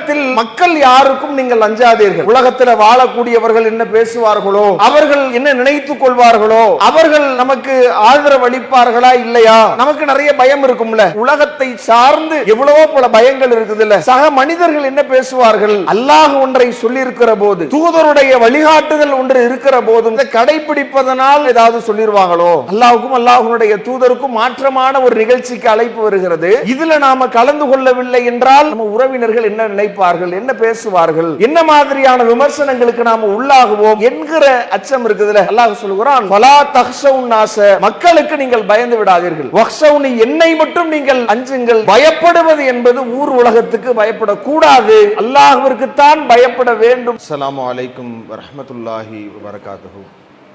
உலகத்தில் மக்கள் யாருக்கும் நீங்கள் அஞ்சாதீர்கள். உலகத்தில் வாழக்கூடியவர்கள் என்ன பேசுவார்களோ, அவர்கள் என்ன நினைத்துக் கொள்வார்களோ, அவர்கள் நமக்கு ஆதரவு அளிப்பார்களா இல்லையா, நமக்கு நிறைய பயம் இருக்கும்ல. உலகத்தை சார்ந்து எவ்வளவோ பல பயங்கள் இருக்குதுல்ல. சக மனிதர்கள் என்ன பேசுவார்கள், அல்லாஹ் ஒன்றை சொல்லி இருக்கிற போது, தூதருடைய வழிகாட்டுதல் ஒன்று இருக்கிற போதும் இதை கடைபிடிப்பதனால் ஏதாவது சொல்லிடுவாங்களோ, அல்லாஹ்வுக்கும் அல்லாஹ்வுடைய தூதருக்கும் மாற்றமான ஒரு நிகழ்ச்சிக்கு அழைப்பு வருகிறது, இதுல நாம கலந்து கொள்ளவில்லை என்றால் நம்ம உறவினர்கள் என்ன நினைப்பார்கள், என்ன பேசுவார்கள், என்ன மாதிரியான விமர்சனங்களுக்கு நாம உள்ளாகுவோம் என்கிற அச்சம் இருக்குதுல. அல்லாஹ் சொல்கிறான், ஃபலா தக்ஷவுன் நாஸ, மக்களுக்கு நீங்கள் பயந்து விடாதீர்கள், வக்ஷவுனி, என்னை மட்டும் நீங்கள் அஞ்சுங்கள். பயப்படுவது என்பது ஊர் உலகத்துக்கு பயப்படக்கூடாது, அல்லாஹ்விற்கு தான் பயப்பட வேண்டும். அஸ்ஸலாமு அலைக்கும் வரஹ்மத்துல்லாஹி வபரகாத்துஹு.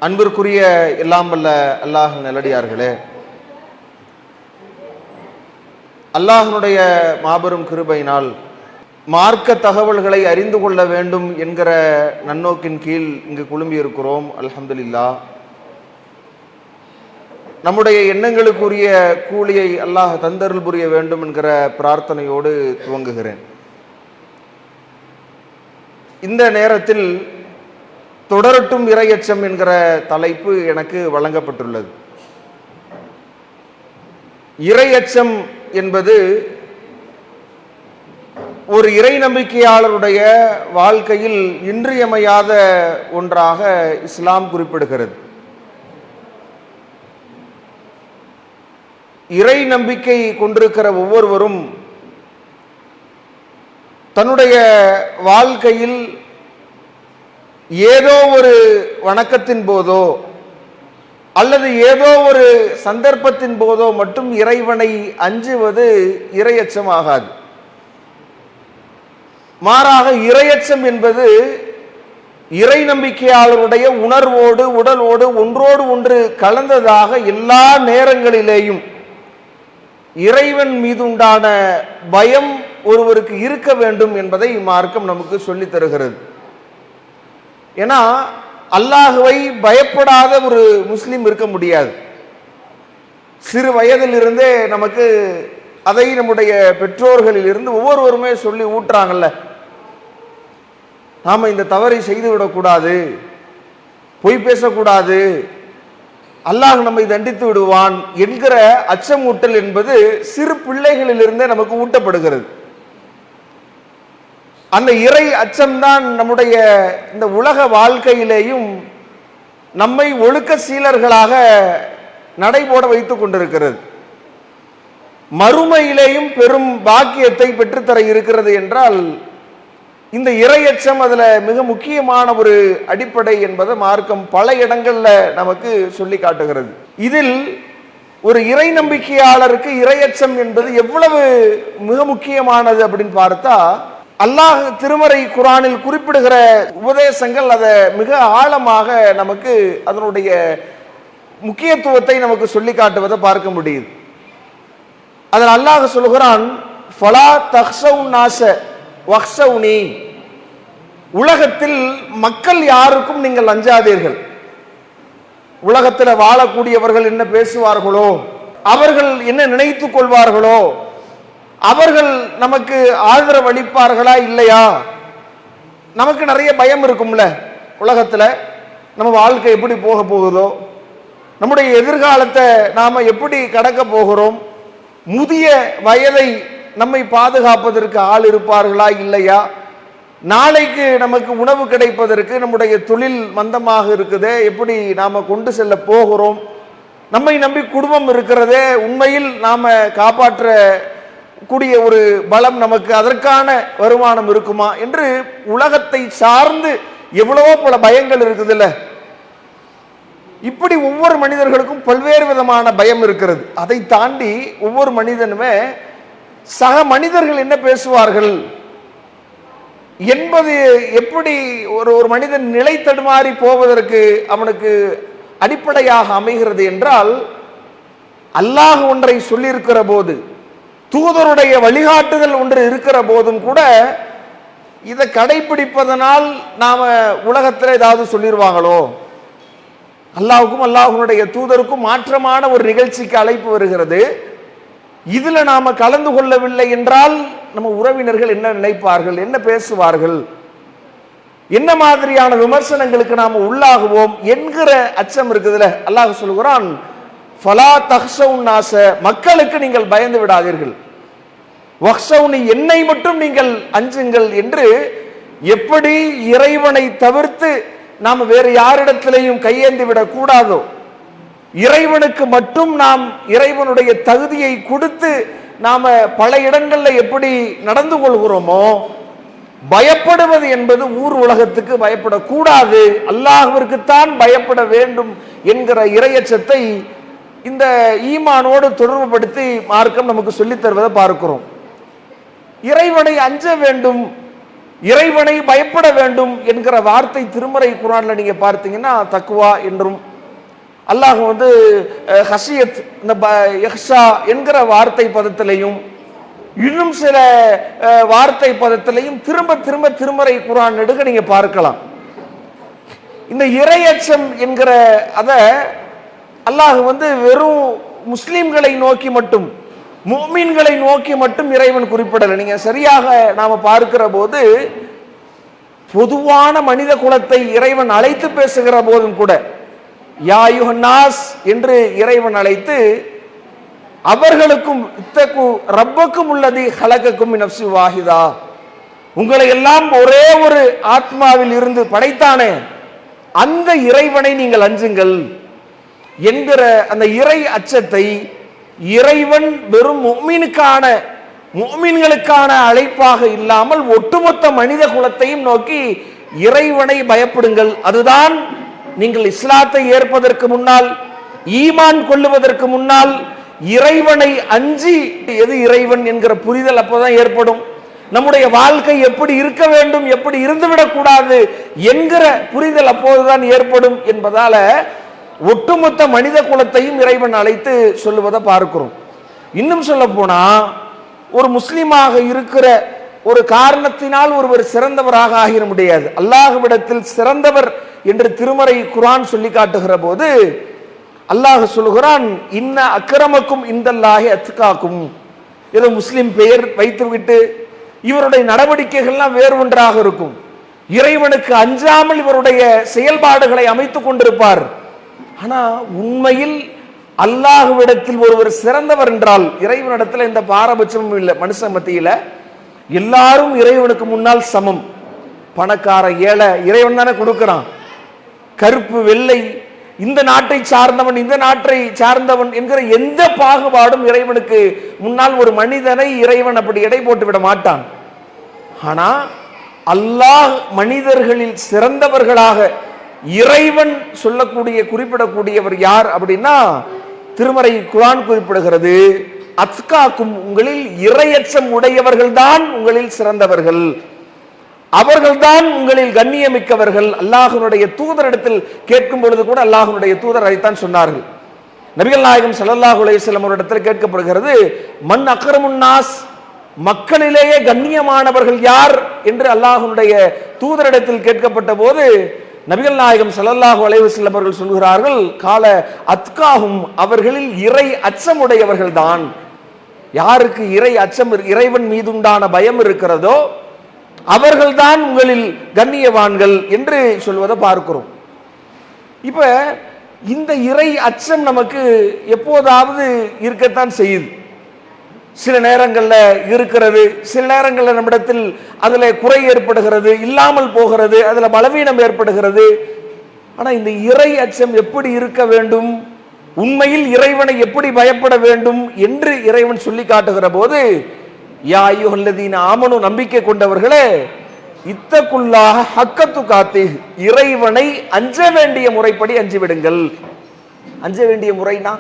அன்பிற்குரிய எல்லாம் வல்ல அல்லாஹ் நல்லடியார்களே, அல்லாஹ்வுடைய மாபெரும் கிருபையினால் மார்க்க தகவல்களை அறிந்து கொள்ள வேண்டும் என்கிற நன்னோக்கின் கீழ் இங்கு குழும்பி இருக்கிறோம். அல்ஹம்துலில்லாஹ். நம்முடைய எண்ணங்களுக்குரிய கூலியை அல்லாஹ் தந்தருள் புரிய வேண்டும் என்கிற பிரார்த்தனையோடு துவங்குகிறேன். இந்த நேரத்தில் தொடரட்டும் இறையச்சம் என்கிற தலைப்பு எனக்கு வழங்கப்பட்டுள்ளது. இறையச்சம் என்பது ஒரு இறை நம்பிக்கையாளருடைய வாழ்க்கையில் இன்றியமையாத ஒன்றாக இஸ்லாம் குறிப்பிடுகிறது. இறை நம்பிக்கை கொண்டிருக்கிற ஒவ்வொருவரும் தன்னுடைய வாழ்க்கையில் ஏதோ ஒரு வணக்கத்தின் போதோ அல்லது ஏதோ ஒரு சந்தர்ப்பத்தின் போதோ மட்டும் இறைவனை அஞ்சுவது இறையச்சம் ஆகாது. மாறாக இறையச்சம் என்பது இறை நம்பிக்கையாளருடைய உணர்வோடு உடலோடு ஒன்றோடு ஒன்று கலந்ததாக எல்லா நேரங்களிலேயும் இறைவன் மீது உண்டான பயம் ஒருவருக்கு இருக்க வேண்டும் என்பதை மார்க்கம் நமக்கு சொல்லித் தருகிறது. ஏன்னா அல்லாஹுவை பயப்படாத ஒரு முஸ்லிம் இருக்க முடியாது. சிறு வயதில் இருந்தே நமக்கு அதை நம்முடைய பெற்றோர்களில் இருந்து ஒவ்வொருவருமே சொல்லி ஊட்டுறாங்கல்ல, நாம இந்த தவறை செய்து விடக்கூடாது, பொய் பேசக்கூடாது, அல்லாஹ் நம்மை தண்டித்து விடுவான் என்கிற அச்சமூட்டல் என்பது சிறு பிள்ளைகளிலிருந்தே நமக்கு ஊட்டப்படுகிறது. அந்த இறை அச்சம்தான் நம்முடைய இந்த உலக வாழ்க்கையிலேயும் நம்மை ஒழுக்க சீலர்களாக நடைபோட வைத்துக் கொண்டிருக்கிறது. மறுமையிலேயும் பெரும் பாக்கியத்தை பெற்றுத்தர இருக்கிறது என்றால் இந்த இறையச்சம் அதுல மிக முக்கியமான ஒரு அடிப்படை என்பதை மார்க்கம் பல இடங்கள்ல நமக்கு சொல்லி காட்டுகிறது. இதில் ஒரு இறை நம்பிக்கையாளருக்கு இறையச்சம் என்பது எவ்வளவு மிக முக்கியமானது அப்படின்னு பார்த்தா, அல்லாஹ் திருமறை குர்ஆனில் குறிப்பிடுகிற உபதேசங்கள் அதை மிக ஆழமாக நமக்கு அதனுடைய முக்கியத்துவத்தை நமக்கு சொல்லி காட்டுவதை பார்க்க முடியுது. அதில் அல்லாஹ் சொல்கிறான், ஃபலா தக்ஷவுன் நாஸ வக்ஷவுனி, உலகத்தில் மக்கள் யாருக்கும் நீங்கள் அஞ்சாதீர்கள். உலகத்தில் வாழக்கூடியவர்கள் என்ன பேசுவார்களோ, அவர்கள் என்ன நினைத்துக் கொள்வார்களோ, அவர்கள் நமக்கு ஆதரவு அளிப்பார்களா இல்லையா, நமக்கு நிறைய பயம் இருக்கும்ல. உலகத்தில் நம்ம வாழ்க்கை எப்படி போக போகுதோ, நம்முடைய எதிர்காலத்தை நாம எப்படி கடக்க போகிறோம், முதிய வயதை நம்மை பாதுகாப்பதற்கு ஆள் இருப்பார்களா இல்லையா, நாளைக்கு நமக்கு உணவு கிடைப்பதற்கு நம்முடைய தொழில் மந்தமாக இருக்குதே, எப்படி நாம கொண்டு செல்ல போகிறோம், நம்மை நம்பி குடும்பம் இருக்கிறதே, உண்மையில் நாம காப்பாற்ற கூடிய ஒரு பலம் நமக்கு அதற்கான வருமானம் இருக்குமா என்று உலகத்தை சார்ந்து எவ்வளவோ பல பயங்கள் இருக்குதுல்ல. இப்படி ஒவ்வொரு மனிதர்களுக்கும் பல்வேறு விதமான பயம் இருக்கிறது. அதை தாண்டி ஒவ்வொரு மனிதனுமே சக மனிதர்கள் என்ன பேசுவார்கள் என்பது எப்படி ஒரு மனிதன் நிலை தடுமாறி போவதற்கு அவனுக்கு அடிப்படையாக அமைகிறது என்றால், அல்லாஹ் ஒன்றை சொல்லியிருக்கிற போது, தூதருடைய வழிகாட்டுதல் ஒன்று இருக்கிற போதும் கூட இதை கடைபிடிப்பதனால் நாம உலகத்தில் ஏதாவது சொல்லிடுவாங்களோ, அல்லாஹ்வுக்கும் அல்லாஹ்வுடைய தூதருக்கும் மாற்றமான ஒரு நிகழ்ச்சிக்கு அழைப்பு வருகிறது, இதுல நாம கலந்து கொள்ளவில்லை என்றால் நம்ம உறவினர்கள் என்ன நினைப்பார்கள், என்ன பேசுவார்கள், என்ன மாதிரியான விமர்சனங்களுக்கு நாம உள்ளாகுவோம் என்கிற அச்சம் இருக்குதுல. அல்லாஹ் சொல்கிறான், ஃபலா தஹ்ஷவுன் நாஸ, மக்களுக்கு நீங்கள் பயந்து விடாதீர்கள், வஹ்ஷவுனி, என்னை மட்டும் நீங்கள் அஞ்சுங்கள் என்று. எப்படி இறைவனை தவிர்த்து நாம் வேறு யாரிடத்திலையும் கையேந்தி விடக் கூடாதோ, இறைவனுக்கு மட்டும் நாம் இறைவனுடைய தகுதியை கொடுத்து நாம பல இடங்கள்ல எப்படி நடந்து கொள்கிறோமோ, பயப்படுவது என்பது ஊர் உலகத்துக்கு பயப்படக்கூடாது, அல்லாஹ்விற்குத்தான் பயப்பட வேண்டும் என்கிற இறையச்சத்தை இந்த ஈமானோடு தொடர்புபடுத்தி மார்க்கம் நமக்கு சொல்லித் தருவதை பார்க்கிறோம். இறைவனை அஞ்ச வேண்டும், இறைவனை பயப்பட வேண்டும் என்கிற வார்த்தை திருமறை குர்ஆன்ல நீங்க பார்த்தீங்கன்னா தக்வா என்றும், அல்லாஹ் ஹஷியத் யஹ்ஷா என்கிற வார்த்தை பதத்திலையும் இன்னும் சில வார்த்தை பதத்திலையும் திரும்ப திரும்ப திருமறை குர்ஆன் எடுக்க நீங்க பார்க்கலாம். இந்த இறையச்சம் என்கிற அத அல்லாஹ் வெறும் முஸ்லிம்களை நோக்கி மட்டும், முஃமின்களை நோக்கி மட்டும் இறைவன் குறிப்பிடல. நீங்க சரியாக நாம பார்க்கிற போது பொதுவான மனித குலத்தை இறைவன் அழைத்து பேசுகிற போதும் கூட யா அய்யுஹன் நாஸ் என்று இறைவன் அழைத்து, அவர்களுக்கும் இத்தகு ரப்பக்கும் உள்ளதி ஹலகக்கும் மின் நஃப்ஸி வாஹிதா, உங்களை எல்லாம் ஒரே ஒரு ஆத்மாவில் இருந்து படைத்தானே அந்த இறைவனை நீங்கள் அஞ்சுங்கள் என்கிற அந்த இறை அச்சத்தை இறைவன் வெறும் முஃமின்களுக்கான அழைப்பாக இல்லாமல் ஒட்டுமொத்த மனித குலத்தையும் நோக்கி இறைவனை பயப்படுங்கள். அதுதான் நீங்கள் இஸ்லாத்தை ஏற்பதற்கு முன்னால், ஈமான் கொள்ளுவதற்கு முன்னால் இறைவனை அஞ்சி, எது இறைவன் என்கிற புரிதல் அப்போதான் ஏற்படும். நம்முடைய வாழ்க்கை எப்படி இருக்க வேண்டும், எப்படி இருந்துவிடக் கூடாது என்கிற புரிதல் அப்போதுதான் ஏற்படும் என்பதால ஒட்டுமொத்த மனித குலத்தையும் இறைவன் அழைத்து சொல்லுவதை பார்க்கிறோம். இன்னும் சொல்ல போனா, ஒரு முஸ்லிமாக இருக்கிற ஒரு காரணத்தினால் ஒருவர் சிறந்தவராக ஆகிட முடியாது. அல்லாஹ்விடத்தில் சிறந்தவர் என்று திருமறை குர்ஆன் சொல்லி காட்டுகிற போது அல்லாஹ் சொல்லுகிறான், இன்ன அக்ரமக்கும் இந்தல்லாஹி அத்காக்கும். ஏதோ முஸ்லிம் பெயர் வைத்துவிட்டு இவருடைய நடவடிக்கைகள்லாம் வேறு ஒன்றாக இருக்கும். இறைவனுக்கு அஞ்சாமல் இவருடைய செயல்பாடுகளை அமைத்துக் கொண்டிருப்பார். ஆனா உண்மையில் அல்லாஹ்விடத்தில் ஒருவர் சிறந்தவர் என்றால், இறைவனிடத்தில் எந்த பாரபட்சமும் இல்லை. மனுஷ மத்தியில எல்லாரும் இறைவனுக்கு முன்னால் சமம். பணக்கார ஏழை இறைவன் தானே கொடுக்கிறான். கருப்பு வெள்ளை, இந்த நாட்டை சார்ந்தவன் இந்த நாட்டை சார்ந்தவன் என்கிற எந்த பாகுபாடும் இறைவனுக்கு முன்னால் ஒரு மனிதனை இறைவன் அப்படி எடை போட்டு விட மாட்டான். ஆனா அல்லாஹ் மனிதர்களில் சிறந்தவர்களாக இறைவன் சொல்லக்கூடிய குறிப்பிடக்கூடியவர் யார் அப்படின்னா, திருமறை குர்ஆன் குறிப்பிடுகிறது, அத்காக்கும், உங்களில் இறையச்சம் உடையவர்கள் தான் உங்களில் சிறந்தவர்கள், அவர்கள்தான் உங்களில் கண்ணியமிக்கவர்கள். அல்லாஹ்வுடைய தூதரிடத்தில் கேட்கும் பொழுது கூட அல்லாஹ்வுடைய தூதர் அதைத்தான் சொன்னார்கள். நபிகள் நாயகம் ஸல்லல்லாஹு அலைஹி வஸல்லம் அவரிடத்தில் கேட்கப்படுகிறது, மன் அக்ரமுன் நாஸ், மக்களிலேயே கண்ணியமானவர்கள் யார் என்று அல்லாஹ்வுடைய தூதரிடத்தில் கேட்கப்பட்ட போது நபிகள் நாயகம் ஸல்லல்லாஹு அலைஹி வஸல்லம் அவர்கள் சொல்கிறார்கள், கால அத்காஹும், அவர்களில் இறை அச்சமுடையவர்கள் தான். யாருக்கு இறை அச்சம், இறைவன் மீதுண்டான பயம் இருக்கிறதோ அவர்கள்தான் உங்களில் கண்ணியவான்கள் என்று சொல்வதை பார்க்கிறோம். இப்ப இந்த இறை அச்சம் நமக்கு எப்போதாவது இருக்கத்தான் செய்யுது. சில நேரங்கள்ல இருக்கிறது, சில நேரங்கள்ல நம்மிடத்தில் அதுல குறை ஏற்படுகிறது, இல்லாமல் போகிறது, அதுல பலவீனம் ஏற்படுகிறது. ஆனா இந்த இறை அச்சம் எப்படி இருக்க வேண்டும், உண்மையில் இறைவனை எப்படி பயப்பட வேண்டும் என்று இறைவன் சொல்லி காட்டுகிற போது, யா அய்யுஹல்லதீன ஆமனு, நம்பிக்கை கொண்டவர்களே, இத்தகுல்லாஹ ஹக்க துகாத்திஹ், இறைவனை அஞ்ச வேண்டிய முறைப்படி அஞ்சிவிடுங்கள். அஞ்ச வேண்டிய முறைனா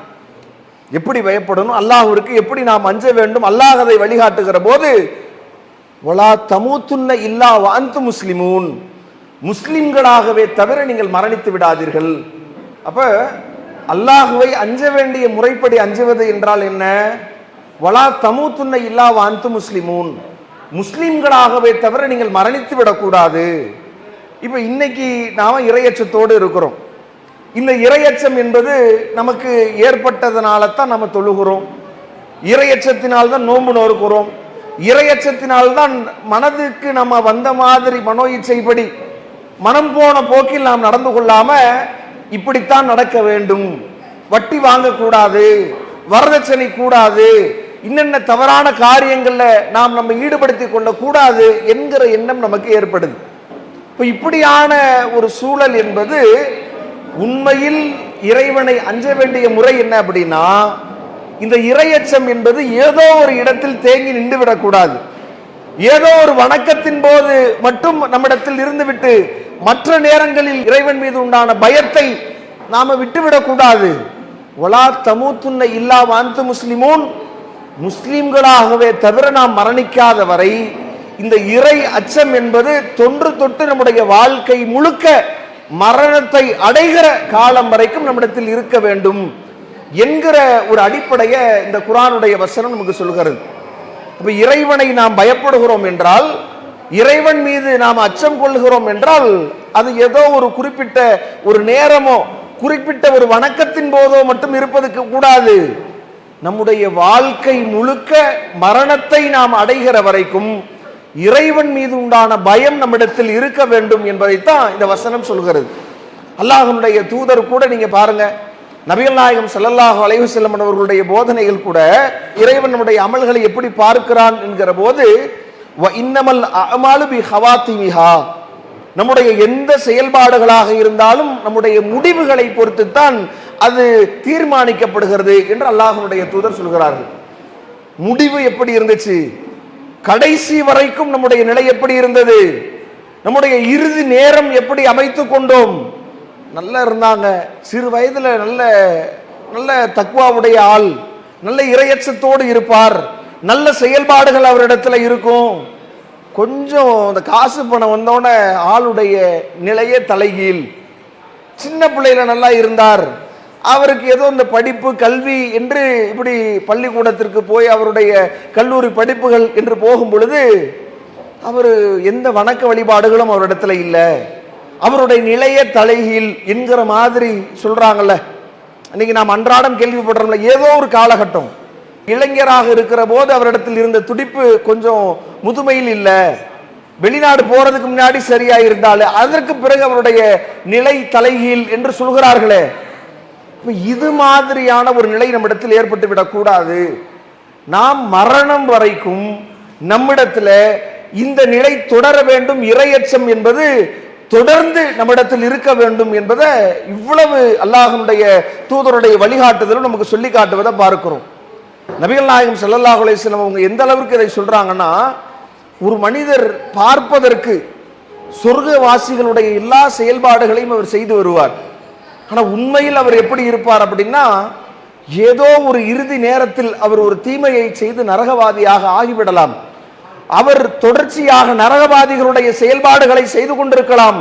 எப்படி பயப்படணும், அல்லாஹ்விற்கு எப்படி நாம் அஞ்ச வேண்டும், அல்லாஹ் அதை வழிகாட்டுகிற போது, வலா தமூத்துன்ன இல்லா வ அன்தும் முஸ்லிமூன், முஸ்லிம்களாகவே தவிர நீங்கள் மரணித்து விடாதீர்கள். அப்ப அல்லாஹ்வை அஞ்ச வேண்டிய முறைப்படி அஞ்சுவது என்றால் என்ன? வலா தமூத்துன்ன இல்லா வ அன்தும் முஸ்லிமூன், முஸ்லிம்களாகவே தவிர நீங்கள் மரணித்து விடக்கூடாது. இப்ப இன்னைக்கு நாம இறையச்சத்தோடு இருக்கிறோம். இந்த இறையச்சம் என்பது நமக்கு ஏற்பட்டதனால தான் நம்ம தொழுகிறோம், இறையச்சத்தினால்தான் நோன்பு நோக்கிறோம், இறையச்சத்தினால்தான் மனதுக்கு நம்ம வந்த மாதிரி மனோ இச்சைப்படி மனம் போன போக்கில் நாம் நடந்து கொள்ளாம இப்படித்தான் நடக்க வேண்டும், வட்டி வாங்கக்கூடாது, வரதட்சணை கூடாது, இன்னென்ன தவறான காரியங்கள்ல நாம் நம்ம ஈடுபடுத்திக் கொள்ள கூடாது என்கிற எண்ணம் நமக்கு ஏற்படுது. இப்ப இப்படியான ஒரு சூழல் என்பது உண்மையில் இறைவனை அஞ்ச வேண்டிய முறை என்ன அப்படின்னா, இந்த இறையச்சம் என்பது ஏதோ ஒரு இடத்தில் தேங்கி நின்று விடக்கூடாது. ஏதோ ஒரு வணக்கத்தின் போது மட்டும் நம்மிடத்தில் இருந்துவிட்டு மற்ற நேரங்களில் இறைவன் மீது உண்டான பயத்தை நாம விட்டுவிடக்கூடாது. ஒலா தமூத்துன்ன இல்லா வாந்து முஸ்லிமூன், முஸ்லிம்களாகவே தவிர நாம் மரணிக்காத வரை இந்த இறை அச்சம் என்பது தொன்று தொட்டு நம்முடைய வாழ்க்கை முழுக்க மரணத்தை அடைகிற காலம் வரைக்கும் நம்மிடத்தில் இருக்க வேண்டும் என்கிற ஒரு அடிப்படைய இந்த குர்ஆனுடைய வசனம் நமக்கு சொல்கிறது. அப்ப இறைவனை நாம் பயப்படுகிறோம் என்றால், இறைவன் மீது நாம் அச்சம் கொள்கிறோம் என்றால், அது ஏதோ ஒரு குறிப்பிட்ட ஒரு நேரமோ குறிப்பிட்ட ஒரு வணக்கத்தின் போதோ மட்டும் இருப்பதற்கு கூடாது. நம்முடைய வாழ்க்கை முழுக்க மரணத்தை நாம் அடைகிற வரைக்கும் இறைவன் மீது உண்டான பயம் நம்மிடத்தில் இருக்க வேண்டும் என்பதைத்தான் இந்த வசனம் சொல்கிறது. அல்லாஹ்வுடைய தூதர் கூட நீங்க பாருங்க, நபிகள் நாயகம் ஸல்லல்லாஹு அலைஹி வஸல்லம் அவர்களுடைய போதனைகள் கூட இறைவன் நம்முடைய அமல்களை எப்படி பார்க்கிறான் என்கிற போது, வ இன்னமல் அஅமாலு பி ஹவாத்திமிஹா, நம்முடைய எந்த செயல்பாடுகளாக இருந்தாலும் நம்முடைய முடிவுகளை பொறுத்துத்தான் அது தீர்மானிக்கப்படுகிறது என்று அல்லாஹ்வுடைய தூதர் சொல்கிறார்கள். முடிவு எப்படி இருந்துச்சு, கடைசி வரைக்கும் நம்முடைய நிலை எப்படி இருந்தது, நம்முடைய இறுதி நேரம் எப்படி அமைத்துக் கொண்டோம். நல்லா இருந்தாங்க, சிறு வயதுல நல்ல நல்ல தக்வாவுடைய ஆள், நல்ல இறையச்சத்தோடு இருப்பார், நல்ல செயல்பாடுகள் அவரிடத்துல இருக்கும். கொஞ்சம் அந்த காசு பணம் வந்தோட ஆளுடைய நிலையே தலைகீழ். சின்ன பிள்ளையில நல்லா இருந்தார், அவருக்கு ஏதோ இந்த படிப்பு கல்வி என்று இப்படி பள்ளிக்கூடத்திற்கு போய் அவருடைய கல்லூரி படிப்புகள் என்று போகும் பொழுது அவர் எந்த வணக்க வழிபாடுகளும் அவரிடத்துல இல்லை, அவருடைய நிலையே தலைகீழ் என்கிற மாதிரி சொல்றாங்கல்ல. இன்னைக்கு நாம் அன்றாடம் கேள்விப்படுறோம்ல, ஏதோ ஒரு காலகட்டம் இளைஞராக இருக்கிற போது அவரிடத்தில் இருந்த துடிப்பு கொஞ்சம் முதுமையில் இல்லை, வெளிநாடு போறதுக்கு முன்னாடி சரியா இருந்தாலும் அதற்கு பிறகு அவருடைய நிலை தலைகீழ் என்று சொல்கிறார்களே. இது மாதிரியான ஒரு நிலை நம்மிடத்தில் ஏற்பட்டு விடக்கூடாது. நாம் மரணம் வரைக்கும் நம்மிடத்துல இந்த நிலை தொடர வேண்டும், இறையச்சம் என்பது தொடர்ந்து நம்மிடத்தில் இருக்க வேண்டும் என்பதை இவ்வளவு அல்லாஹ்வுடைய தூதருடைய வழிகாட்டுதலும் நமக்கு சொல்லி காட்டுவதை பார்க்கிறோம். நபிகள் நாயகம் ஸல்லல்லாஹு அலைஹி வஸல்லம் அவங்க எந்த அளவுக்கு இதை சொல்றாங்கன்னா, ஒரு மனிதர் பார்ப்பதற்கு சொர்க்கவாசிகளுடைய எல்லா செயல்பாடுகளையும் அவர் செய்து வருவார். ஆனா உண்மையில் அவர் எப்படி இருப்பார் அப்படின்னா, ஏதோ ஒரு இறுதி நேரத்தில் அவர் ஒரு தீமையை செய்து நரகவாதியாக ஆகிவிடலாம். அவர் தொடர்ச்சியாக நரகவாதிகளுடைய செயல்பாடுகளை செய்து கொண்டிருக்கலாம்.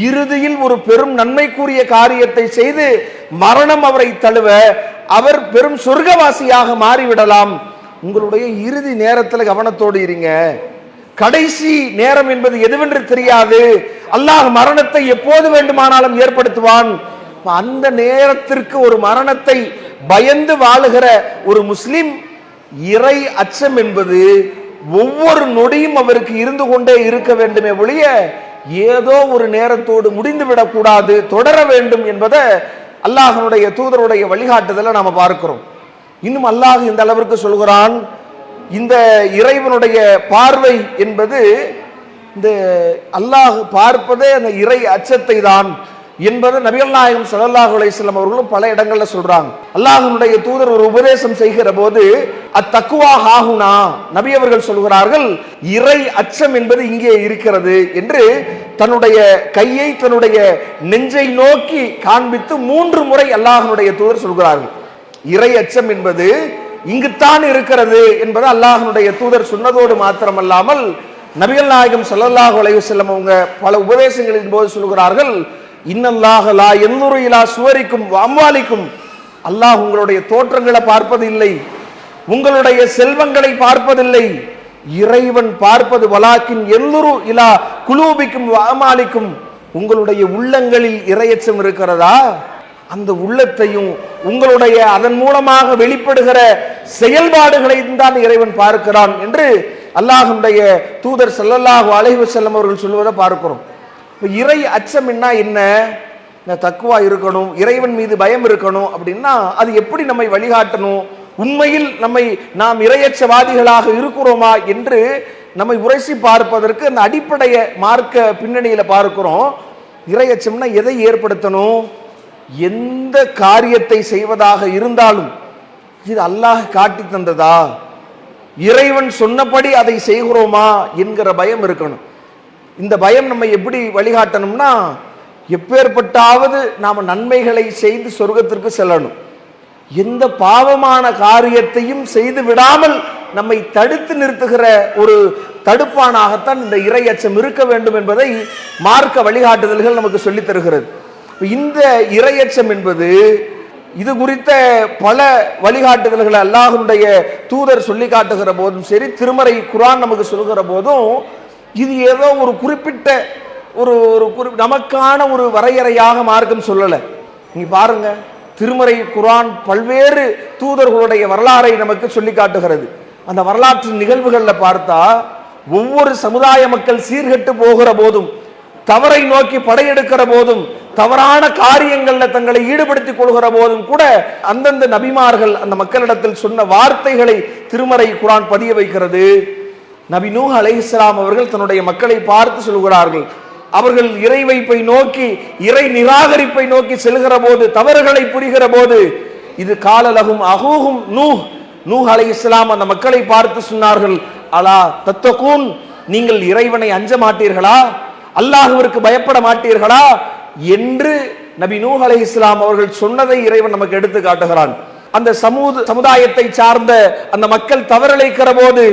இறுதியில் ஒரு பெரும் நன்மைக்குரிய காரியத்தை செய்து மரணம் அவரை தழுவ அவர் பெரும் சொர்க்கவாசியாக மாறிவிடலாம். உங்களுடைய இறுதி நேரத்தில் கவனத்தோடு இருங்க. கடைசி நேரம் என்பது எதுவென்று தெரியாது. அல்லாஹ் மரணத்தை எப்போது வேண்டுமானாலும் ஏற்படுத்துவான். அந்த நேரத்திற்கு ஒரு மரணத்தை பயந்து வாழுகிற ஒரு முஸ்லிம், இறை அச்சம் என்பது ஒவ்வொரு நொடியும் அவருக்கு இருந்து கொண்டே இருக்க வேண்டுமே ஒழிய ஏதோ ஒரு நேரத்தோடு முடிந்து விடக்கூடாது, தொடர வேண்டும் என்பதை அல்லாஹ்வுடைய தூதருடைய வழிகாட்டுதலை நாம பார்க்கிறோம். இன்னும் அல்லாஹ் இந்த அளவிற்கு சொல்கிறான், இந்த இறைவனுடைய பார்வை என்பது, இந்த அல்லாஹ் பார்ப்பதே அந்த இறை அச்சத்தை தான் என்பதை நபிகள் நாயகம் ஸல்லல்லாஹு அலைஹி வஸல்லம் அவர்களும் பல இடங்கள்ல சொல்றாங்க. அல்லாஹ்வுடைய தூதர் ஒரு உபதேசம் செய்கிற போது அத்தக்வா ஹாஹுனா, நபி அவர்கள் சொல்கிறார்கள், இறை அச்சம் என்பது இங்கே இருக்கிறது என்று தன்னுடைய கையை தன்னுடைய நெஞ்சை நோக்கி காண்பித்து 3 முறை அல்லாஹ்வுடைய தூதர் சொல்கிறார்கள். இறை அச்சம் என்பது இங்குத்தான் இருக்கிறது என்பது அல்லாஹ்வுடைய தூதர் சொன்னதோடு மாத்திரமல்லாமல் நபிகள் நாயகம் ஸல்லல்லாஹு அலைஹி வஸல்லம் அவங்க பல உபதேசங்களின் போது சொல்கிறார்கள், இன்னல்லாஹ லா யன்துரு இலா சுவரிக்கும் வ அம்வாலிக்கும், அல்லாஹ் உங்களுடைய தோற்றங்களை பார்ப்பதில்லை, உங்களுடைய செல்வங்களை பார்ப்பதில்லை, இறைவன் பார்ப்பது வலாக்கின் யன்துரு இலா குலூபிக்கும் வ அமாலிக்கும், உங்களுடைய உள்ளங்களில் இறையச்சம் இருக்கிறதா, அந்த உள்ளத்தையும் உங்களுடைய அதன் மூலமாக வெளிப்படுகிற செயல்பாடுகளை தான் இறைவன் பார்க்கிறான் என்று அல்லாஹ்வுடைய தூதர் ஸல்லல்லாஹு அலைஹி வஸல்லம் அவர்கள் சொல்வதை பார்க்கிறோம். இறை அச்சம் என்ன? தக்குவா இருக்கணும், இறைவன் மீது பயம் இருக்கணும். அப்படின்னா அது எப்படி நம்மை வழிகாட்டணும்? உண்மையில் நாம் இறையச்சவாதிகளாக இருக்கிறோமா என்று நம்மை உரைசி பார்ப்பதற்கு அந்த அடிப்படைய மார்க்க பின்னணியில பார்க்கிறோம். இறையச்சம்னா எதை ஏற்படுத்தணும்? எந்த காரியத்தை செய்வதாக இருந்தாலும் இது அல்லாஹ் காட்டி தந்ததா, இறைவன் சொன்னபடி அதை செய்கிறோமா என்கிற பயம் இருக்கணும். இந்த பயம் நம்ம எப்படி வழிகாட்டணும்னா, எப்பேற்பட்டாவது நாம நன்மைகளை செய்து சொர்க்கத்திற்கு செல்லணும். எந்த பாவமான காரியத்தையும் செய்து விடாமல் நம்மை தடுத்து நிறுத்துகிற ஒரு தடுப்பானாகத்தான் இந்த இறை அச்சம் இருக்க வேண்டும் என்பதை மார்க்க வழிகாட்டுதல்கள் நமக்கு சொல்லித் தருகிறது. இந்த இறையச்சம் என்பது இது குறித்த பல வழிகாட்டுதல்களை அல்லாஹ்வுடைய தூதர் சொல்லி காட்டுகிற போதும் சரி, திருமறை குர்ஆன் நமக்கு சொல்கிற போதும் இது ஏதோ ஒரு குறிப்பிட்ட நமக்கான ஒரு வரையறையாக மார்க்கம் சொல்லலை. நீங்க பாருங்க, திருமறை குர்ஆன் பல்வேறு தூதர்களுடைய வரலாறை நமக்கு சொல்லி காட்டுகிறது. அந்த வரலாற்று நிகழ்வுகள்ல பார்த்தா ஒவ்வொரு சமுதாய மக்கள் சீர்கெட்டு போகிற போதும், தவறை நோக்கி படையெடுக்கிற போதும், தவறான காரியங்கள்ல தங்களை ஈடுபடுத்திக் கொள்கிற போதும் கூட அந்தந்த நபிமார்கள் அந்த மக்களிடத்தில் சொன்ன வார்த்தைகளை திருமறை குர்ஆன் பதிய வைக்கிறது. நபி நூஹ் அலைஹிஸ்ஸலாம் அவர்கள் தன்னுடைய மக்களை பார்த்து சொல்கிறார்கள், அவர்கள் இறை வைப்பை நோக்கி, இறை நிராகரிப்பை நோக்கி செல்கிற போது, தவறுகளை புரிகிற போது, இது காலலகும் அகூஹும் நூஹ் அலைஹிஸ்ஸலாம் அந்த மக்களை பார்த்து சொன்னார்கள், அலா தத்தகூன், நீங்கள் இறைவனை அஞ்ச மாட்டீர்களா, அல்லாஹ்விற்கு பயப்பட மாட்டீர்களா என்று நபி நூஹ் அலைஹிஸ்ஸலாம் அவர்கள் சொன்னதை இறைவன் நமக்கு எடுத்து காட்டுகிறான். அந்த சமுதாயத்தை சார்ந்த அந்த மக்கள் தவறிழைக்கிற போது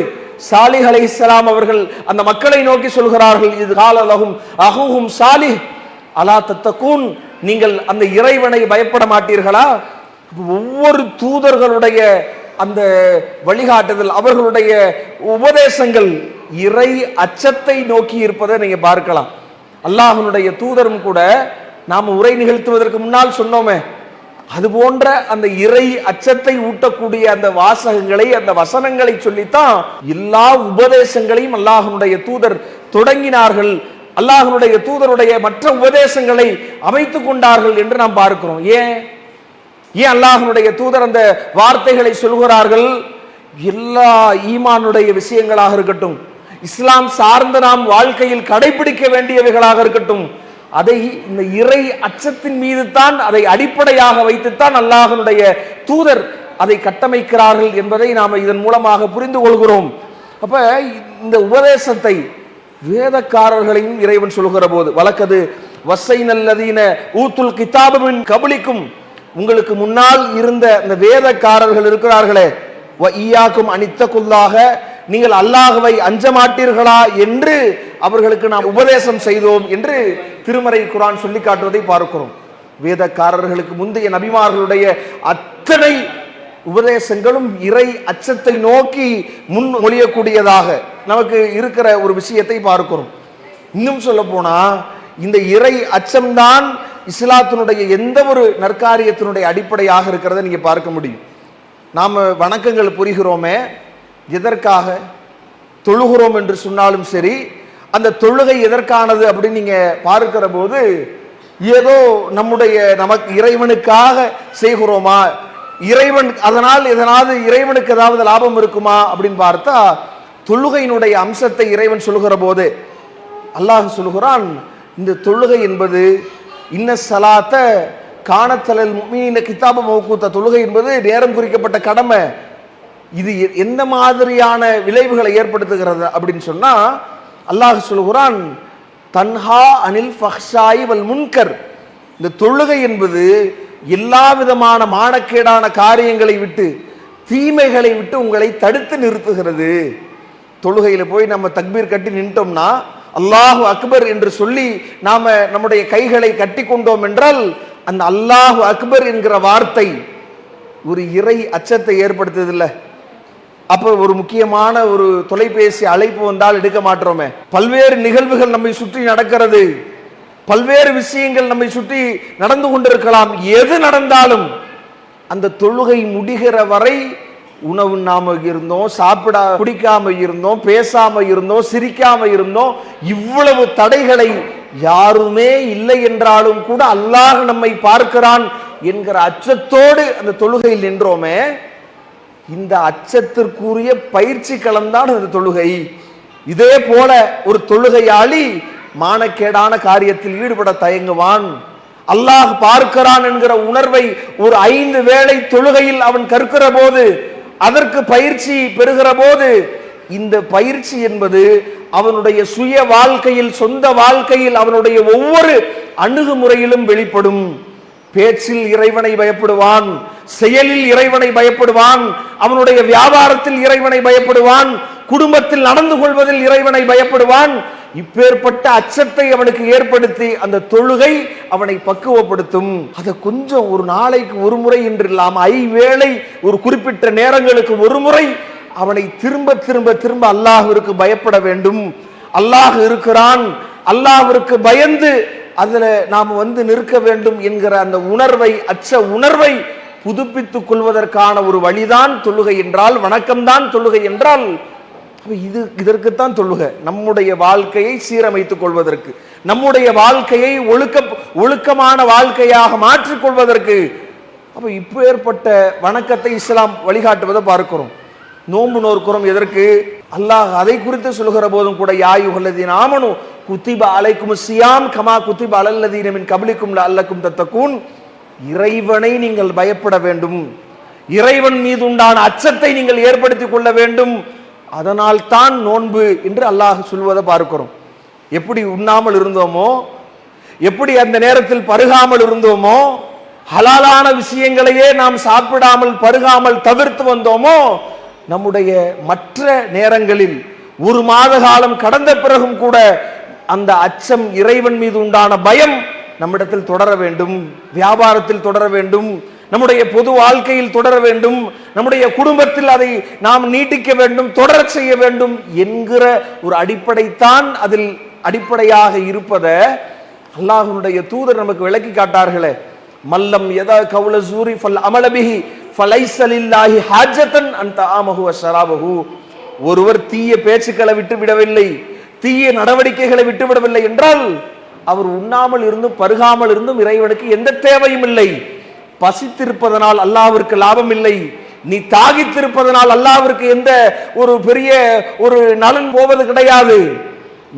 சாலிஹ் அலைஹிஸ்ஸலாம் அவர்கள் அந்த மக்களை நோக்கி சொல்கிறார்கள், இது காலலகும் அஹூஹும் சாலிஹ் அலா தத்தகூன், நீங்கள் அந்த இறைவனை பயப்பட மாட்டீர்களா. ஒவ்வொரு தூதர்களுடைய அந்த வழிகாட்டுதல், அவர்களுடைய உபதேசங்கள் இறை அச்சத்தை நோக்கி இருப்பதை நீங்க பார்க்கலாம். அல்லாஹ்வுடைய தூதரும் கூட நாம உரை நிகழ்த்துவதற்கு முன்னால் சொன்னோமே, அது போன்ற அந்த இறை அச்சத்தை ஊட்டக்கூடிய அந்த வாசகங்களை, அந்த வசனங்களை சொல்லித்தான் எல்லா உபதேசங்களையும் அல்லாஹ்வுடைய தூதர் தொடங்கினார்கள். அல்லாஹ்வுடைய தூதருடைய மற்ற உபதேசங்களை அமைத்துக் கொண்டார்கள் என்று நாம் பார்க்கிறோம். ஏன் அல்லாஹ்வுடைய தூதர் அந்த வார்த்தைகளை சொல்கிறார்கள்? எல்லா ஈமானுடைய விஷயங்களாக இருக்கட்டும், இஸ்லாம் சார்ந்த நாம் வாழ்க்கையில் கடைபிடிக்க வேண்டியவைகளாக இருக்கட்டும், அதை இந்த இறை அச்சத்தின் மீது தான், அதை அடிப்படையாக வைத்துத்தான் அல்லாஹ்வுடைய தூதர் அதை கட்டமைக்கிறார்கள் என்பதை நாம் இதன் மூலமாக புரிந்து கொள்கிறோம். அப்ப இந்த உபதேசத்தை வேதக்காரர்களையும் இறைவன் சொல்கிற போது, வலக்கது வஸ்ஸைனல்லதீன ஊத்துல் கிதாப மின் கபலிக்கும், உங்களுக்கு முன்னால் இருந்த அந்த வேதக்காரர்கள் இருக்கிறார்களே, வ ஈயாக்கும் அனித்தகுல்லாஹ, நீங்கள் அல்லாஹ்வை அஞ்ச மாட்டீர்களா என்று அவர்களுக்கு நாம் உபதேசம் செய்தோம் என்று திருமறை குர்ஆன் சொல்லி காட்டுவதை பார்க்கிறோம். வேதக்காரர்களுக்கு முந்தைய நபிமார்களுடைய அத்தனை உபதேசங்களும் இறை அச்சத்தை நோக்கி முன்மொழியக்கூடியதாக நமக்கு இருக்கிற ஒரு விஷயத்தை பார்க்கிறோம். இன்னும் சொல்ல போனா இந்த இறை அச்சம்தான் இஸ்லாத்தினுடைய எந்த ஒரு நற்காரியத்தினுடைய அடிப்படையாக இருக்கிறத நீங்க பார்க்க முடியும். நாம வணக்கங்கள் புரிகிறோமே, எதற்காக தொழுகிறோம் என்று சொன்னாலும் சரி, அந்த தொழுகை எதற்கானது அப்படின்னு நீங்க பார்க்கிற போது, ஏதோ நமக்கு இறைவனுக்காக செய்கிறோமா, இறைவன் அதனால் எதனாவது இறைவனுக்கு ஏதாவது லாபம் இருக்குமா அப்படின்னு பார்த்தா, தொழுகையினுடைய அம்சத்தை இறைவன் சொல்கிற போது அல்லாஹ் சொல்கிறான், இந்த தொழுகை என்பது இன்ன ஸலாத்த கானத்தலல் முஃமினீன கிதாப மௌகூத்த, தொழுகை என்பது நேரம் குறிக்கப்பட்ட கடமை. இது எந்த மாதிரியான விளைவுகளை ஏற்படுத்துகிறது அப்படின்னு சொன்னா, அல்லாஹ் சொல்கிறான், தன்ஹா அனில் ஃபஹ்ஷாய் வல் முன்கர், இந்த தொழுகை என்பது எல்லா விதமான மானக்கேடான காரியங்களை விட்டு, தீமைகளை விட்டு உங்களை தடுத்து நிறுத்துகிறது. தொழுகையில போய் நம்ம தக்பீர் கட்டி நின்றோம்னா, அல்லாஹு அக்பர் என்று சொல்லி நாம நம்முடைய கைகளை கட்டி கொண்டோம் என்றால், அந்த அல்லாஹு அக்பர் என்கிற வார்த்தை ஒரு இறை அச்சத்தை ஏற்படுத்துதில்லை. அப்ப ஒரு முக்கியமான ஒரு தொலைபேசி அழைப்பு வந்தால் எடுக்க மாட்டோமே, பல்வேறு நிகழ்வுகள் நம்மை சுற்றி நடக்கிறது, பல்வேறு விஷயங்கள் நம்மை சுற்றி நடந்து கொண்டிருக்கலாம். எது நடந்தாலும் அந்த தொழுகை முடிகிற வரை உணவு நாம இருந்தோம், சாப்பிட குடிக்காம இருந்தோம், பேசாம இருந்தோம், சிரிக்காம இருந்தோம், இவ்வளவு தடைகளை யாருமே இல்லை என்றாலும் கூட அல்லாஹ் நம்மை பார்க்கிறான் என்கிற அச்சத்தோடு அந்த தொழுகையில் நின்றோமே, இந்த அச்சத்திற்குரிய பயிற்சி களம்தான் அந்த தொழுகை. இதே போல ஒரு தொழுகையாளி மானக்கேடான காரியத்தில் ஈடுபட தயங்குவான். அல்லாஹ் பார்க்கிறான் என்கிற உணர்வை ஒரு 5 வேளை தொழுகையில் அவன் கற்கிற போது, அதற்கு பயிற்சி பெறுகிற போது, இந்த பயிற்சி என்பது அவனுடைய சுய வாழ்க்கையில், சொந்த வாழ்க்கையில், அவனுடைய ஒவ்வொரு அணுகுமுறையிலும் வெளிப்படும். பேச்சில் இறைவனை பயப்படுவான், செயலில் இறைவனை பயப்படுவான், அவனுடைய வியாபாரத்தில் இறைவனை பயப்படுவான், குடும்பத்தில் நடந்து கொள்வதில் இறைவனை பயப்படுவான். இப்பேற்பட்ட அச்சத்தை அவனுக்கு ஏற்படுத்தி அந்த தொழுகை அவனை பக்குவப்படுத்தும். அதை கொஞ்சம் ஒரு நாளைக்கு ஒரு முறை என்று இல்லாமல் 5 வேளை ஒரு குறிப்பிட்ட நேரங்களுக்கு ஒரு முறை அவனை திரும்ப திரும்ப திரும்ப அல்லாஹ்விற்கு பயப்பட வேண்டும். அல்லாஹ் இருக்கிறான், அல்லாஹ்விற்கு பயந்து அதுல நாம் நிற்க வேண்டும் என்கிற அந்த உணர்வை, அச்ச உணர்வை புதுப்பித்துக் கொள்வதற்கான ஒரு வழிதான் தொழுகை என்றால், வணக்கம்தான் தொழுகை என்றால், இதற்குத்தான் தொழுகை. நம்முடைய வாழ்க்கையை சீரமைத்துக் கொள்வதற்கு, நம்முடைய வாழ்க்கையை ஒழுக்கமான வாழ்க்கையாக மாற்றிக் கொள்வதற்கு. அப்ப இப்ப ஏற்பட்ட வணக்கத்தை இஸ்லாம் வழிகாட்டுவதை பார்க்கிறோம். நோன்பு நோக்கிறோம் எதற்கு? அல்லாஹ் அதை குறித்து சொல்கிற போதும் கூட, யா அய்யுஹல்லதீன ஆமனு குத்திப அலைக்குமுஸ் ஸியாம் கமா குத்திப அலல்லதீன மின் கப்லிக்கும் லஅல்லக்கும் தத்தகூன். இறைவனை நீங்கள் பயப்பட வேண்டும், இறைவன் மீது உண்டான அச்சத்தை நீங்கள் ஏற்படுத்திக் கொள்ள வேண்டும், அதனால் தான் நோன்பு என்று அல்லாஹ் சொல்வதை பார்க்கிறோம். எப்படி உண்ணாமல் இருந்தோமோ, எப்படி அந்த நேரத்தில் பருகாமல் இருந்தோமோ, ஹலாலான விஷயங்களையே நாம் சாப்பிடாமல் பருகாமல் தவிர்த்து வந்தோமோ, நம்முடைய மற்ற நேரங்களில் 1 மாத காலம் கடந்த பிறகும் கூட அந்த அச்சம், இறைவன் மீது உண்டான பயம் நம்மிடத்தில் தொடர வேண்டும், வியாபாரத்தில் தொடர வேண்டும், நம்முடைய பொது வாழ்க்கையில் தொடர வேண்டும், நம்முடைய குடும்பத்தில் அதை நாம் நீட்டிக்க வேண்டும், தொடர செய்ய வேண்டும் என்கிற ஒரு அடிப்படைத்தான் அதில் அடிப்படையாக இருப்பத அல்லாஹ்வுடைய தூதர் நமக்கு விளக்கி காட்டார்களே. மல்லம் யதா கவுல ஸூரி ஃபல் அமலபிஹி ஃபலைஸ லில்லாஹி ஹாஜத்தன் அன் தஆமஹு வ ஷராபஹு. ஒருவர் தீய பேச்சுக்களை விட்டு விடவில்லை, தீய நடவடிக்கைகளை விட்டு விடவில்லை என்றால் அவர் உண்ணாமல் இருந்தும் பருகாமல் இருந்தும் இறைவனுக்கு எந்த தேவையும் இல்லை. பசித்திருப்பதனால் அல்லாஹ்விற்கு லாபம் இல்லை, நீ தாகித்திருப்பதனால் அல்லாஹ்விற்கு எந்த ஒரு பெரிய ஒரு நலன் போவது கிடையாது.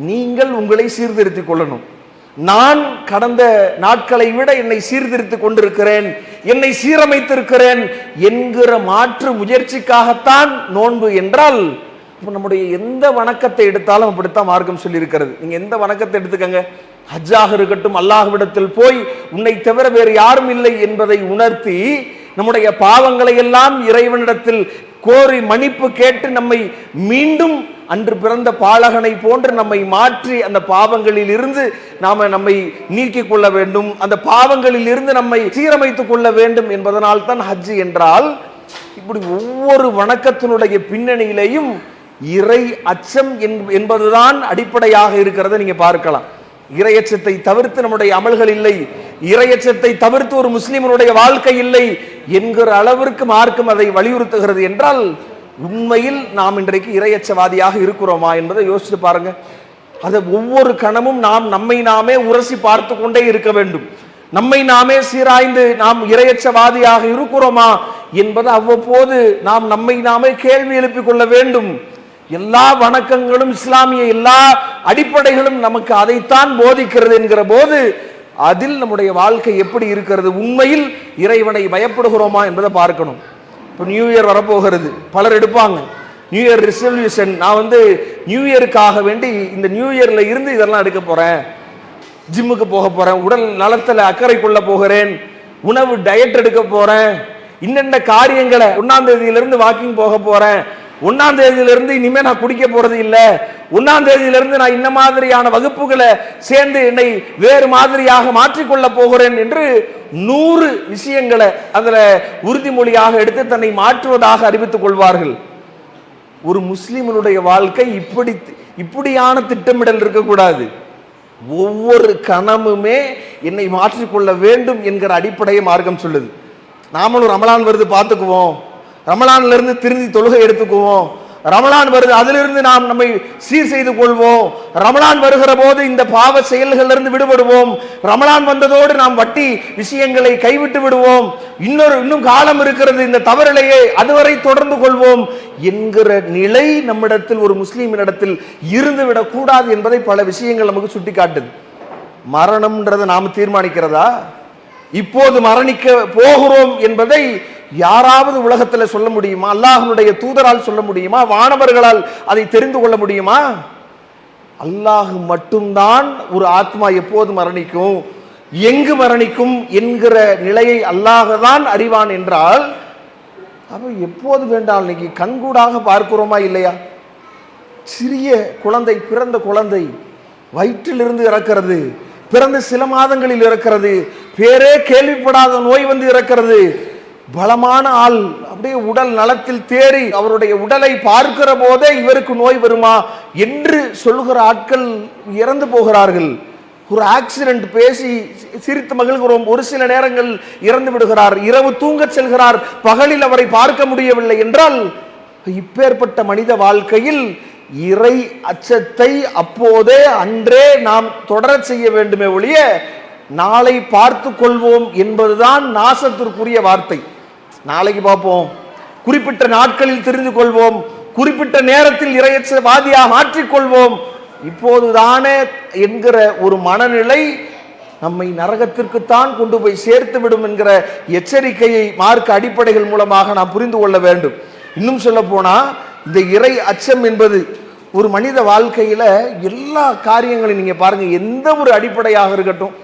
நீங்கள் உங்களை சீர்திருத்திக் கொள்ளணும். நான் கடந்த நாட்களை விட என்னை சீர்திருத்திக் கொண்டிருக்கிறேன், என்னை சீரமைத்திருக்கிறேன் என்கிற மாற்று முயற்சிக்காகத்தான் நோன்பு என்றால், நம்முடைய எந்த வணக்கத்தை எடுத்தாலும் அப்படித்தான் மார்க்கம் சொல்லி இருக்கிறது. நீங்க எந்த வணக்கத்தை எடுத்துக்கங்க, ஹஜ்ஜாக இருக்கட்டும், அல்லாஹ்விடத்தில் போய் உன்னை தவிர வேறு யாரும் இல்லை என்பதை உணர்த்தி நம்முடைய பாவங்களை எல்லாம் இறைவனிடத்தில் கோரி மன்னிப்பு கேட்டு நம்மை மீண்டும் அன்று பிறந்த பாலகனை போன்று நம்மை மாற்றி அந்த பாவங்களில் இருந்து நம்மை நீக்கிக் கொள்ள வேண்டும், அந்த பாவங்களில் இருந்து நம்மை சீரமைத்துக் கொள்ள வேண்டும் என்பதனால் தான் ஹஜ் என்றால். இப்படி ஒவ்வொரு வணக்கத்தினுடைய பின்னணியிலேயும் இறை அச்சம் என்பதுதான் அடிப்படையாக இருக்கிறத நீங்க பார்க்கலாம். இறையச்சத்தை தவிர்த்து நம்முடைய அமல்கள் இல்லை, இறையச்சத்தை தவிர்த்து ஒரு முஸ்லிமனுடைய வாழ்க்கை இல்லை என்கிற அளவிற்கு மார்க்கம் அதை வலியுறுத்துகிறது என்றால், உண்மையில் நாம் இன்றைக்கு இறையச்சவாதியாக இருக்கிறோமா என்பதை யோசிச்சு பாருங்க. அதை ஒவ்வொரு கணமும் நாம் நம்மை நாமே உரசி பார்த்து கொண்டே இருக்க வேண்டும். நம்மை நாமே சீராய்ந்து நாம் இறையச்சவாதியாக இருக்கிறோமா என்பது அவ்வப்போது நாம் நம்மை நாமே கேள்வி எழுப்பிக் கொள்ள வேண்டும். எல்லா வணக்கங்களும், இஸ்லாமிய எல்லா அடிப்படைகளும் நமக்கு அதைத்தான் போதிக்கிறது என்கிற போது அதில் நம்முடைய வாழ்க்கை எப்படி இருக்கிறது, உண்மையில் இறைவனை பயப்படுகிறோமா என்பதை பார்க்கணும். இப்போ நியூ இயர் வரப்போகிறது, பலர் எடுப்பாங்க நியூ இயர் ரெசல்யூஷன். நான் நியூ இயருக்காக வேண்டி இந்த நியூ இயர்ல இருந்து இதெல்லாம் எடுக்க போறேன், ஜிம்முக்கு போக போறேன், உடல் நலத்துல அக்கறை கொள்ள போகிறேன், உணவு டயட் எடுக்க போறேன், இன்னென்ன காரியங்களை 1ஆம் தேதியிலிருந்து வாக்கிங் போக போறேன், 1ஆம் தேதியிலிருந்து இனிமே நான் குடிக்க போறது இல்லை, 1ஆம் தேதியிலிருந்து நான் இந்த மாதிரியான வகுப்புகளை சேர்ந்து என்னை வேறு மாதிரியாக மாற்றிக்கொள்ள போகிறேன் என்று 100 விஷயங்களை அதுல உறுதிமொழியாக எடுத்து தன்னை மாற்றுவதாக அறிவித்துக் கொள்வார்கள். ஒரு முஸ்லிமனுடைய வாழ்க்கை இப்படியான திட்டமிடல் இருக்கக்கூடாது. ஒவ்வொரு கணமுமே என்னை மாற்றிக்கொள்ள வேண்டும் என்கிற அடிப்படையை மார்க்கம் சொல்லுது. நாமளும் ரமலான் வருது பார்த்துக்குவோம், ரமலான்ல இருந்து திருந்தி தொழுகை எடுத்துக்குவோம், ரமலான் வருது அதிலிருந்து நாம் நம்மை சீர் செய்து கொள்வோம், ரமலான் வருகிற போது இந்த பாவ செயல்களிலிருந்து விடுபடுவோம், ரமலான் வந்ததோடு நாம் வட்டி விஷயங்களை கைவிட்டு விடுவோம், இன்னும் காலம் இருக்கிறது இந்த தவறிலேயே அதுவரை தொடர்ந்து கொள்வோம் என்கிற நிலை நம்மிடத்தில் ஒரு முஸ்லீமினிடத்தில் இருந்துவிடக் கூடாது என்பதை பல விஷயங்கள் நமக்கு சுட்டி காட்டுது. மரணம்ன்றதை நாம் தீர்மானிக்கிறதா? இப்போது மரணிக்க போகிறோம் என்பதை யாராவது உலகத்தில் சொல்ல முடியுமா? அல்லாஹ்வுடைய தூதரால் சொல்ல முடியுமா? வானவர்களால் அதை தெரிந்து கொள்ள முடியுமா? அல்லாஹ் மட்டும்தான் ஒரு ஆத்மா எப்போது மரணிக்கும், எங்கு மரணிக்கும் என்கிற நிலையை அல்லாஹ் தான் அறிவான் என்றால், அப்ப எப்போது வேண்டாம் இன்னைக்கு கண்கூடாக பார்க்கிறோமா இல்லையா? சிறிய குழந்தை, பிறந்த குழந்தை வயிற்றிலிருந்து இறக்கிறது, பிறந்த சில மாதங்களில் இறக்கிறது, பேரே கேள்விப்படாத நோய் வந்து இறக்கிறது, பலமான ஆள் அப்படியே உடல் நலத்தில் தேறி அவருடைய உடலை பார்க்கிற போதே இவருக்கு நோய் வருமா என்று சொல்லுகிற ஆட்கள் இறந்து போகிறார்கள். ஒரு ஆக்சிடென்ட் பேசி சிரித்து மகிழ்கிறோம், ஒரு சில நேரங்கள் இறந்து விடுகிறார், இரவு தூங்கச் செல்கிறார், பகலில் அவரை பார்க்க முடியவில்லை என்றால், இப்பேற்பட்ட மனித வாழ்க்கையில் இறை அச்சத்தை அப்போதே அன்றே நாம் தொடர செய்ய வேண்டுமே ஒழிய நாளை பார்த்து கொள்வோம் என்பதுதான் நாசத்திற்குரிய வார்த்தை. நாளைக்கு பார்ப்போம், குறிப்பிட்ட நாட்களில் தெரிந்து கொள்வோம், குறிப்பிட்ட நேரத்தில் இறையச்சவாதியாக மாற்றிக்கொள்வோம், இப்போதுதானே என்கிற ஒரு மனநிலை நம்மை நரகத்திற்குத்தான் கொண்டு போய் சேர்த்து விடும் என்கிற எச்சரிக்கையை மார்க்க அடிப்படைகள் மூலமாக நாம் புரிந்து கொள்ள வேண்டும். இன்னும் சொல்ல போனா, இந்த இறை அச்சம் என்பது ஒரு மனித வாழ்க்கையில எல்லா காரியங்களையும் நீங்க பாருங்க, எந்த ஒரு அடிப்படையாக இருக்கட்டும்,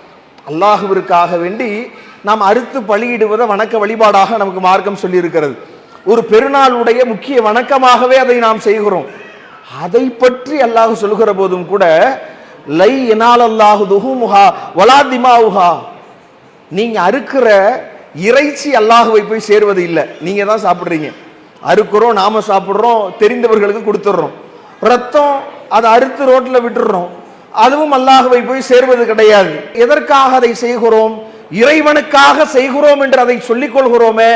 அல்லாஹ்விற்காக வேண்டி நாம் அறுத்து பலியிடுவதை வணக்க வழிபாடாக நமக்கு மார்க்கம் சொல்லி இருக்கிறது. ஒரு பெருநாளுடைய முக்கிய வணக்கமாகவே அதை நாம் செய்கிறோம். அதை பற்றி அல்லாஹ் சொல்கிற போதும் கூட, லை எனால் அல்லாஹு துஹுமுஹா வலா திமாவுஹா, நீங்க அறுக்கிற இறைச்சி அல்லாஹுவை போய் சேர்வது இல்லை, நீங்க தான் சாப்பிடுறீங்க. அறுக்கிறோம், நாம சாப்பிடுறோம், தெரிந்தவர்களுக்கு கொடுத்துடுறோம். ரத்தம் அதை அறுத்து ரோட்ல விட்டுடுறோம், அதுவும் அல்லாஹுவை போய் சேர்வது கிடையாது. எதற்காக அதை செய்கிறோம்? இறைவனுக்காக செய்கிறோம் என்று அதை சொல்லிக் கொள்கிறோமே,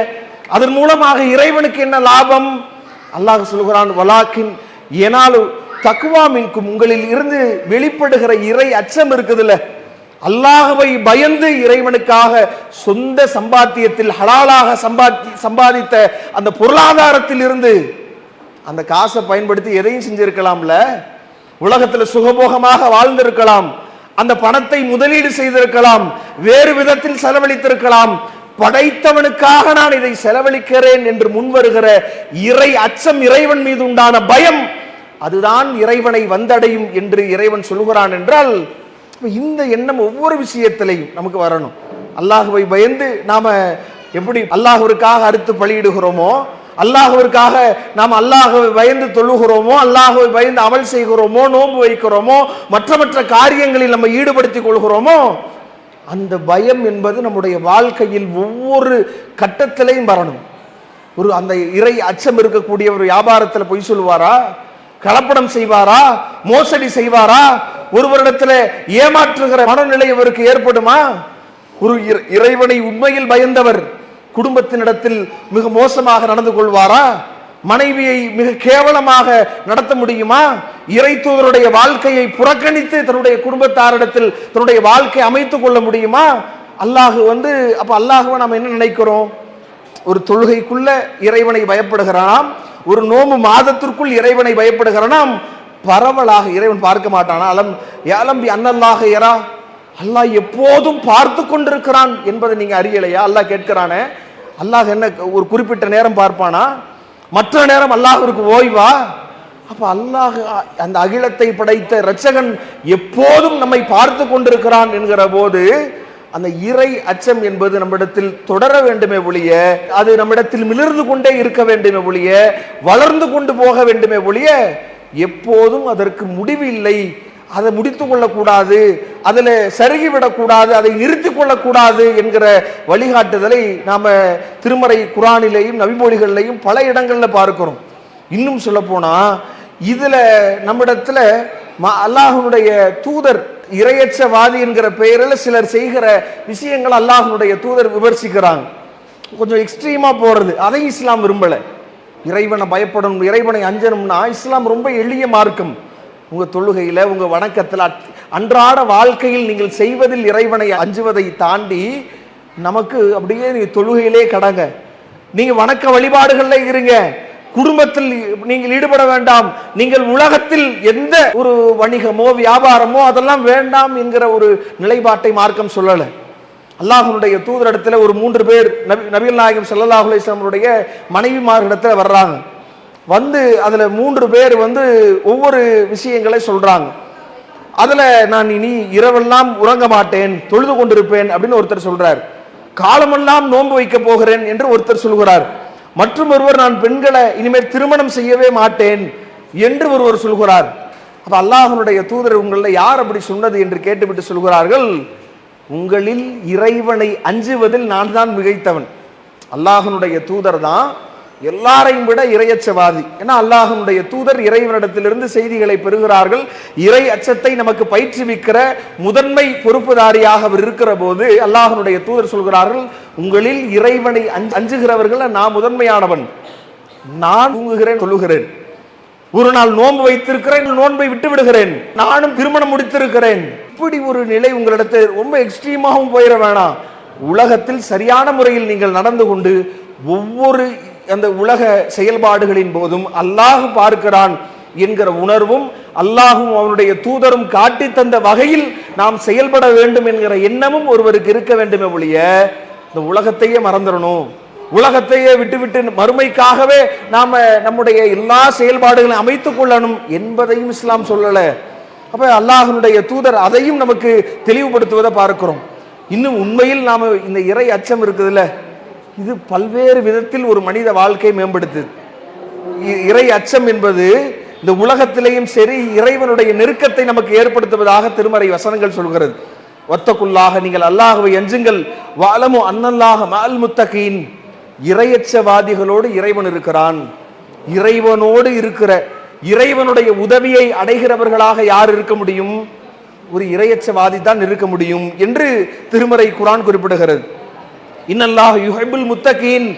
அதன் மூலமாக இறைவனுக்கு என்ன லாபம்? அல்லாஹ் சொல்கிறான், வலாக்கின் ஏனாலு தக்குவா மின்கும், உங்களில் இருந்து வெளிப்படுகிற இறை அச்சம் இருக்குதுல்ல, அல்லாஹுவை பயந்து இறைவனுக்காக சொந்த சம்பாத்தியத்தில் ஹலாலாக சம்பாதித்த அந்த பொருளாதாரத்தில் இருந்து அந்த காசை பயன்படுத்தி எதையும் செஞ்சிருக்கலாம்ல, உலகத்தில் சுகபோகமாக வாழ்ந்திருக்கலாம், அந்த பணத்தை முதலீடு செய்திருக்கலாம், வேறு விதத்தில் செலவழித்திருக்கலாம். படைத்தவனுக்காக நான் இதை செலவழிக்கிறேன் என்று முன்வருகிற இறை அச்சம், இறைவன் மீது உண்டான பயம், அதுதான் இறைவனை வந்தடையும் என்று இறைவன் சொல்கிறான் என்றால், இந்த எண்ணம் ஒவ்வொரு விஷயத்திலையும் நமக்கு வரணும். அல்லாஹுவை பயந்து நாம எப்படி அல்லாஹுவிற்காக அறுத்து பலியிடுகிறோமோ, அல்லாஹுவிற்காக நாம் அல்லாஹுவை பயந்து தொழுகிறோமோ, அல்லாஹுவை பயந்து அமல் செய்கிறோமோ, நோன்பு வைக்கிறோமோ, மற்ற காரியங்களில் நம்ம ஈடுபடுத்திக் கொள்கிறோமோ, அந்த பயம் என்பது நம்முடைய வாழ்க்கையில் ஒவ்வொரு கட்டத்திலையும் வரணும். ஒரு அந்த இறை அச்சம் இருக்கக்கூடிய ஒரு வியாபாரத்தில் பொய் சொல்லுவாரா, கலப்படம் செய்வாரா, மோசடி செய்வாரா, ஒருவரிடத்தில் ஏமாற்றுகிற மனநிலை அவருக்கு ஏற்படுமா? ஒரு இறைவனை உண்மையில் பயந்தவர் குடும்பத்தினிடத்தில் மிக மோசமாக நடந்து கொள்வாரா? மனைவியை மிக கேவலமாக நடத்த முடியுமா? இறை தூதருடைய வாழ்க்கையை புறக்கணித்து தன்னுடைய குடும்பத்தாரிடத்தில் தன்னுடைய வாழ்க்கை அமைத்துக் கொள்ள முடியுமா? அல்லாஹ் அப்ப அல்லாஹுவை நாம் என்ன நினைக்கிறோம்? ஒரு தொழுகைக்குள்ள இறைவனை பயப்படுகிறானாம், ஒரு நோம்பு மாதத்திற்குள் இறைவனை பயப்படுகிறானாம். பரவலாக இறைவன் பார்க்க மாட்டானா? அலம்பி அன்னல்லாக யரா, அல்லாஹ் எப்போதும் பார்த்து கொண்டிருக்கிறான் என்பதை நீங்க அறியலையா? அல்லாஹ் கேட்கிறானே, அல்லாஹ் என்ன ஒரு குறிப்பிட்ட நேரம் பார்ப்பானா? மற்ற நேரம் அல்லாஹ்விற்கு ஓய்வா? அப்ப அல்லாஹ் அந்த அகிலத்தை படைத்த இரட்சகன் எப்போதும் நம்மை பார்த்து கொண்டிருக்கிறான் என்கிற போது, அந்த இறை அச்சம் என்பது நம்மிடத்தில் தொடர வேண்டுமே ஒழிய, அது நம்மிடத்தில் மிளிர்ந்து கொண்டே இருக்க வேண்டுமே ஒழிய, வளர்ந்து கொண்டு போக வேண்டுமே ஒழிய, எப்போதும் அதற்கு முடிவு இல்லை. அதை முடித்து கொள்ளக்கூடாது, அதில் சருகிவிடக்கூடாது, அதை நிறுத்தி கொள்ளக்கூடாது என்கிற வழிகாட்டுதலை நாம திருமறை குரானிலேயும் நபிமொழிகளிலேயும் பல இடங்களில் பார்க்கிறோம். இன்னும் சொல்ல போனா, இதுல நம்மிடத்துல அல்லாஹ்வுடைய தூதர் இரையச்சவாதி என்கிற பெயரில் சிலர் செய்கிற விஷயங்கள் அல்லாஹ்வுடைய தூதர் விமர்சிக்கிறாங்க. கொஞ்சம் எக்ஸ்ட்ரீமா போறது, அதை இஸ்லாம் விரும்பல. இறைவனை பயப்படணும், இறைவனை அஞ்சணும்னா இஸ்லாம் ரொம்ப எளிய மார்க்கம். உங்க தொழுகையில, உங்க வணக்கத்தில், அன்றாட வாழ்க்கையில் நீங்கள் செய்வதில் இறைவனை அஞ்சுவதை தாண்டி நமக்கு அப்படியே நீங்க தொழுகையிலே கடங்க, நீங்க வணக்க வழிபாடுகள்ல இருங்க, குடும்பத்தில் நீங்கள் ஈடுபட வேண்டாம், நீங்கள் உலகத்தில் எந்த ஒரு வணிகமோ வியாபாரமோ அதெல்லாம் வேண்டாம் என்கிற ஒரு நிலைப்பாட்டை மார்க்கம் சொல்லல. அல்லாஹ்வுடைய தூதரிடத்துல ஒரு 3 பேர் நபிகள் நாயகம் ஸல்லல்லாஹு அலைஹி வஸல்லம் மனைவிமார்களிடத்துல வர்றாங்க. வந்து அதுல 3 பேர் ஒவ்வொரு விஷயங்களை சொல்றாங்க. அதுல நான் இனி இரவெல்லாம் உறங்க மாட்டேன், தொழுது கொண்டிருப்பேன் அப்படின்னு ஒருத்தர் சொல்றார். காலமெல்லாம் நோன்பு வைக்க போகிறேன் என்று ஒருத்தர் சொல்கிறார். மற்றும் ஒருவர் நான் பெண்களை இனிமேல் திருமணம் செய்யவே மாட்டேன் என்று ஒருவர் சொல்கிறார். அப்ப அல்லாஹ்வுடைய தூதர் உங்கள யார் அப்படி சொன்னது என்று கேட்டுவிட்டு சொல்கிறார்கள், உங்களில் இறைவனை அஞ்சுவதில் நான் தான் மிகைத்தவன். அல்லாஹ்வுடைய தூதர் தான் எல்லாரையும் விட இரையச்சவாதி. ஏன்னா அல்லாஹ்வுடைய தூதர் இறைவனிடத்திலிருந்து செய்திகளை பெறுகிறார்கள். இறை அச்சத்தை நமக்கு பயிற்றுவிக்கிற முதன்மை பொறுப்புதாரியாக அவர் இருக்கிற போது அல்லாஹ்வுடைய தூதர் சொல்கிறார்கள், உங்களில் இறைவனை அஞ்சுகிறவர்கள் நான் முதன்மையானவன். நான் தூங்குகிறேன், சொல்லுகிறேன், ஒரு நாள் நோன்பு வைத்திருக்கிறேன், நோன்பை விட்டு விடுகிறேன், நானும் திருமணம் முடித்திருக்கிறேன். இப்படி ஒரு நிலை உங்களிடத்தில் ரொம்ப எக்ஸ்ட்ரீமாகவும் போயிட வேணாம். உலகத்தில் சரியான முறையில் நீங்கள் நடந்து கொண்டு ஒவ்வொரு அந்த உலக செயல்பாடுகளின் போதும் அல்லாஹ் பார்க்கிறான் என்கிற உணர்வும் அல்லாஹும் அவனுடைய தூதரும் காட்டி தந்த வகையில் நாம் செயல்பட வேண்டும் என்கிற எண்ணமும் ஒருவருக்கு இருக்க வேண்டுமே ஒழிய இந்த உலகத்தையே மறந்துடணும், உலகத்தையே விட்டுவிட்டு மறுமைக்காகவே நாம நம்முடைய எல்லா செயல்பாடுகளையும் அமைத்துக் கொள்ளணும் என்பதையும் இஸ்லாம் சொல்லல. அப்ப அல்லாஹ்வுடைய தூதர் அதையும் நமக்கு தெளிவுபடுத்துவதை பார்க்கிறோம். இன்னும் உண்மையில் நாம இந்த இறை அச்சம் இருக்குதுல்ல, இது பல்வேறு விதத்தில் ஒரு மனித வாழ்க்கை மேம்படுத்துது. இறை அச்சம் என்பது இந்த உலகத்திலேயும் சரி இறைவனுடைய நெருக்கத்தை நமக்கு ஏற்படுத்துவதாக திருமறை வசனங்கள் சொல்கிறது. வத்தகுல்லாஹ, நீங்கள் அல்லாஹ்வை அஞ்சுங்கள், வஅலமு அன்னல்லாஹ மஅல் முத்தகீன், இறையச்சவாதிகளோடு இறைவன் இருக்கிறான். இறைவனோடு இருக்கிற, இறைவனுடைய உதவியை அடைகிறவர்களாக யார் இருக்க முடியும்? ஒரு இறையச்சவாதி தான் இருக்க முடியும் என்று திருமறை குர்ஆன் குறிப்பிடுகிறது. இன்னல்லாஹு யுஹிப்புல் முத்தகீன்,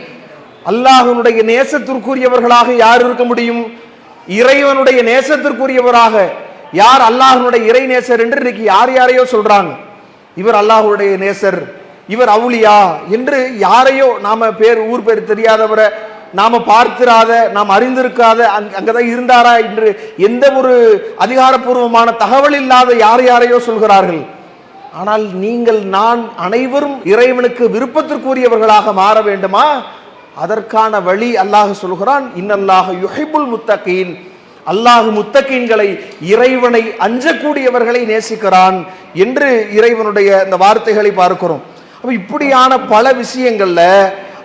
அல்லாஹ்வுடைய நேசத்திற்குரியவர்களாக யார் இருக்க முடியும்? இறைவனுடைய நேசத்திற்குரியவராக யார்? அல்லாஹ்வுடைய இறை நேசர் என்று இன்னைக்கு யார் யாரையோ சொல்றாங்க. இவர் அல்லாஹ்வுடைய நேசர், இவர் அவுலியா என்று யாரையோ, நாம ஊர் பேர் தெரியாதவரை, நாம பார்த்திராத, நாம் அறிந்திருக்காத, அங்கதான் இருந்தாரா என்று எந்த ஒரு அதிகாரப்பூர்வமான தகவல் இல்லாத யாரையோ சொல்கிறார்கள். ஆனால் நீங்கள் நான் அனைவரும் இறைவனுக்கு விருப்பத்திற்குரியவர்களாக மாற வேண்டுமா? அதற்கான வழி அல்லாஹ் சொல்கிறான், இன்னல்லாஹ யுஹிப்புல் முத்தகீன், அல்லாஹ் முத்தகீன்களை, இறைவனை அஞ்சக்கூடியவர்களை நேசிக்கிறான் என்று இறைவனுடைய இந்த வார்த்தைகளை பார்க்கிறோம். அப்ப இப்படியான பல விஷயங்கள்ல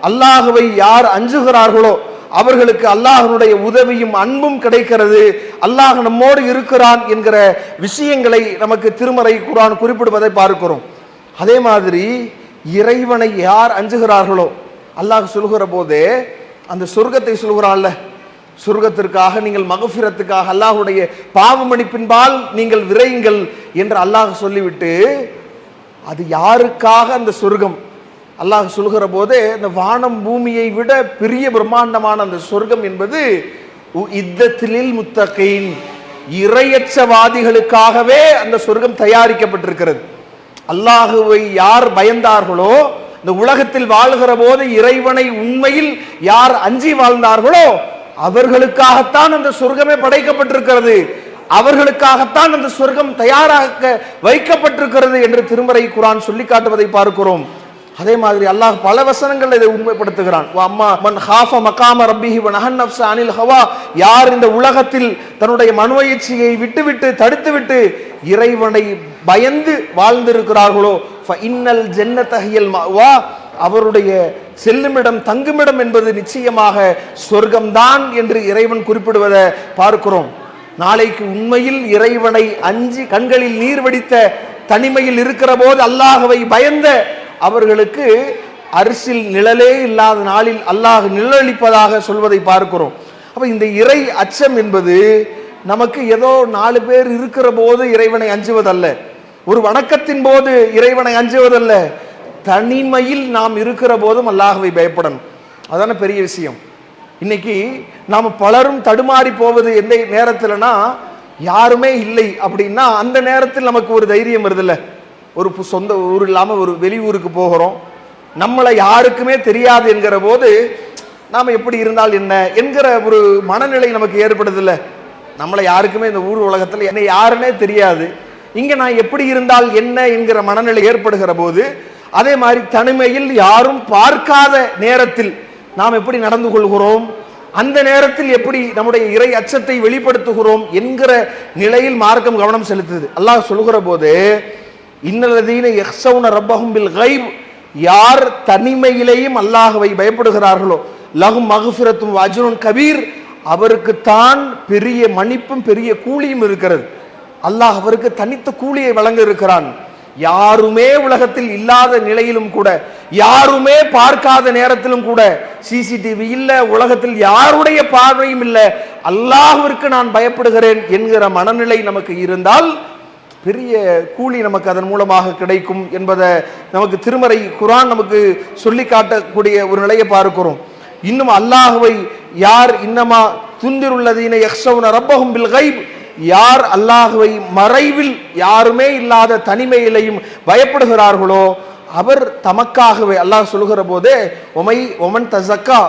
அல்லாஹுவை யார் அஞ்சுகிறார்களோ அவர்களுக்கு அல்லாஹ்வுடைய உதவியும் அன்பும் கிடைக்கிறது, அல்லாஹ் நம்மோடு இருக்கிறான் என்கிற விஷயங்களை நமக்கு திருமறை குர்ஆன் குறிப்பிடுவதை பார்க்கிறோம். அதே மாதிரி இறைவனை யார் அஞ்சுகிறார்களோ அல்லாஹ் சொல்கிற போதே அந்த சொர்க்கத்தை சொல்கிறான்ல, சொர்க்கத்திற்காக நீங்கள் மகஃபிரத்துக்காக அல்லாஹ்வுடைய பாவ மன்னிப்பின்பால் நீங்கள் விரையுங்கள் என்று அல்லாஹ் சொல்லிவிட்டு, அது யாருக்காக அந்த சொர்க்கம் அல்லாஹ் சொல்கிற போதே இந்த வானம் பூமியை விட பெரிய பிரம்மாண்டமான அந்த சொர்க்கம் என்பது இத்தத்திலில் முத்தகீன், இறையச்சவாதிகளுக்காகவே அந்த சொர்க்கம் தயாரிக்கப்பட்டிருக்கிறது. அல்லாஹுவை யார் பயந்தார்களோ, இந்த உலகத்தில் வாழ்கிற போது இறைவனை உண்மையில் யார் அஞ்சி வாழ்ந்தார்களோ அவர்களுக்காகத்தான் அந்த சொர்க்கமே படைக்கப்பட்டிருக்கிறது, அவர்களுக்காகத்தான் அந்த சொர்க்கம் தயாராக வைக்கப்பட்டிருக்கிறது என்று திருமறை குர்ஆன் சொல்லி காட்டுவதை பார்க்கிறோம். அதே மாதிரி அல்லாஹ் பல வசனங்கள் இதை உண்மைப்படுத்துகிறான். அம்மா மன் ஹாஃப மகாம ரப்பிஹி வ நஹன் நஃப்ஸ அனில் ஹவா, யார் இந்த உலகத்தில் தன்னுடைய மனோயிச்சையை விட்டுவிட்டு தடுத்துவிட்டு இறைவனை பயந்து வாழ்ந்திருக்கிறார்களோ ஃப இன்னல் ஜன்னத ஹியல் மஅவா, அவருடைய செல்லுமிடம் தங்குமிடம் என்பது நிச்சயமாக சொர்க்கம்தான் என்று இறைவன் குறிப்பிடுவதை பார்க்கிறோம். நாளைக்கு உண்மையில் இறைவனை அஞ்சி கண்களில் நீர் வடித்த தனிமையில் இருக்கிற போது அல்லாஹ்வை பயந்த அவர்களுக்கு அரிசில் நிழலே இல்லாத நாளில் அல்லாஹ் நிழலிப்பதாக சொல்வதை பார்க்கிறோம். அப்ப இந்த இறை அச்சம் என்பது நமக்கு ஏதோ 4 பேர் இருக்கிற போது இறைவனை அஞ்சுவதல்ல. ஒரு வணக்கத்தின் போது இறைவனை அஞ்சுவதல்ல, தனிமையில் நாம் இருக்கிற போதும் அல்லாஹ்வை பயப்படணும். அதான பெரிய விஷயம். இன்னைக்கு நாம் பலரும் தடுமாறி போவது எந்த நேரத்தில்னா, யாருமே இல்லை அப்படின்னா அந்த நேரத்தில் நமக்கு ஒரு தைரியம் வருதில்ல. ஒரு சொந்த ஊர் இல்லாமல் ஒரு வெளியூருக்கு போகிறோம், நம்மளை யாருக்குமே தெரியாது என்கிற போது நாம் எப்படி இருந்தால் என்ன என்கிற ஒரு மனநிலை நமக்கு ஏற்படுதில்லை. நம்மளை யாருக்குமே இந்த ஊர் உலகத்தில் என்னை யாருன்னே தெரியாது, இங்கே நான் எப்படி இருந்தால் என்ன என்கிற மனநிலை ஏற்படுகிற போது, அதே மாதிரி தனிமையில் யாரும் பார்க்காத நேரத்தில் நாம் எப்படி நடந்து கொள்கிறோம், அந்த நேரத்தில் எப்படி நம்முடைய இறை அச்சத்தை வெளிப்படுத்துகிறோம் என்கிற நிலையில் மார்க்கம் கவனம் செலுத்துது. அல்லாஹ் சொல்கிற போது, இன்னல்லதீன யக்ஷவுன ரப்பஹும் பில் கைப், யார் தனிமையிலேயும் அல்லாஹ்வை பயப்படுகிறார்களோ, லஹும் மக்ஃபிரத்தும் வஅஜ்ருன் கபீர், அவருக்கு தான் பெரிய மன்னிப்பும் பெரிய கூலியும் இருக்கிறது. அல்லாஹ் அவருக்கு தனித்த கூலியை வழங்க இருக்கிறான். யாருமே உலகத்தில் இல்லாத நிலையிலும் கூட, யாருமே பார்க்காத நேரத்திலும் கூட, சிசிடிவி இல்ல, உலகத்தில் யாருடைய பார்வையும் இல்லை, அல்லாஹ்விற்கு நான் பயப்படுகிறேன் என்கிற மனநிலை நமக்கு இருந்தால் பெரிய கூலி நமக்கு அதன் மூலமாக கிடைக்கும் என்பதை நமக்கு திருமறை குர்ஆன் நமக்கு சொல்லி காட்டக்கூடிய ஒரு நிலையை பார்க்கிறோம். இன்னும் அல்லாஹ்வை யார் இன்னமா துந்திருல்லதீன யக்ஷவுன ரப்பஹும் பில் கைப், யார் அல்லாஹ்வை மறைவில் யாருமே இல்லாத தனிமையிலையும் பயப்படுகிறார்களோ, அவர் தமக்காகவே, அல்லாஹ் சொல்லுகிற போதே ஒமன் தஸக்கா,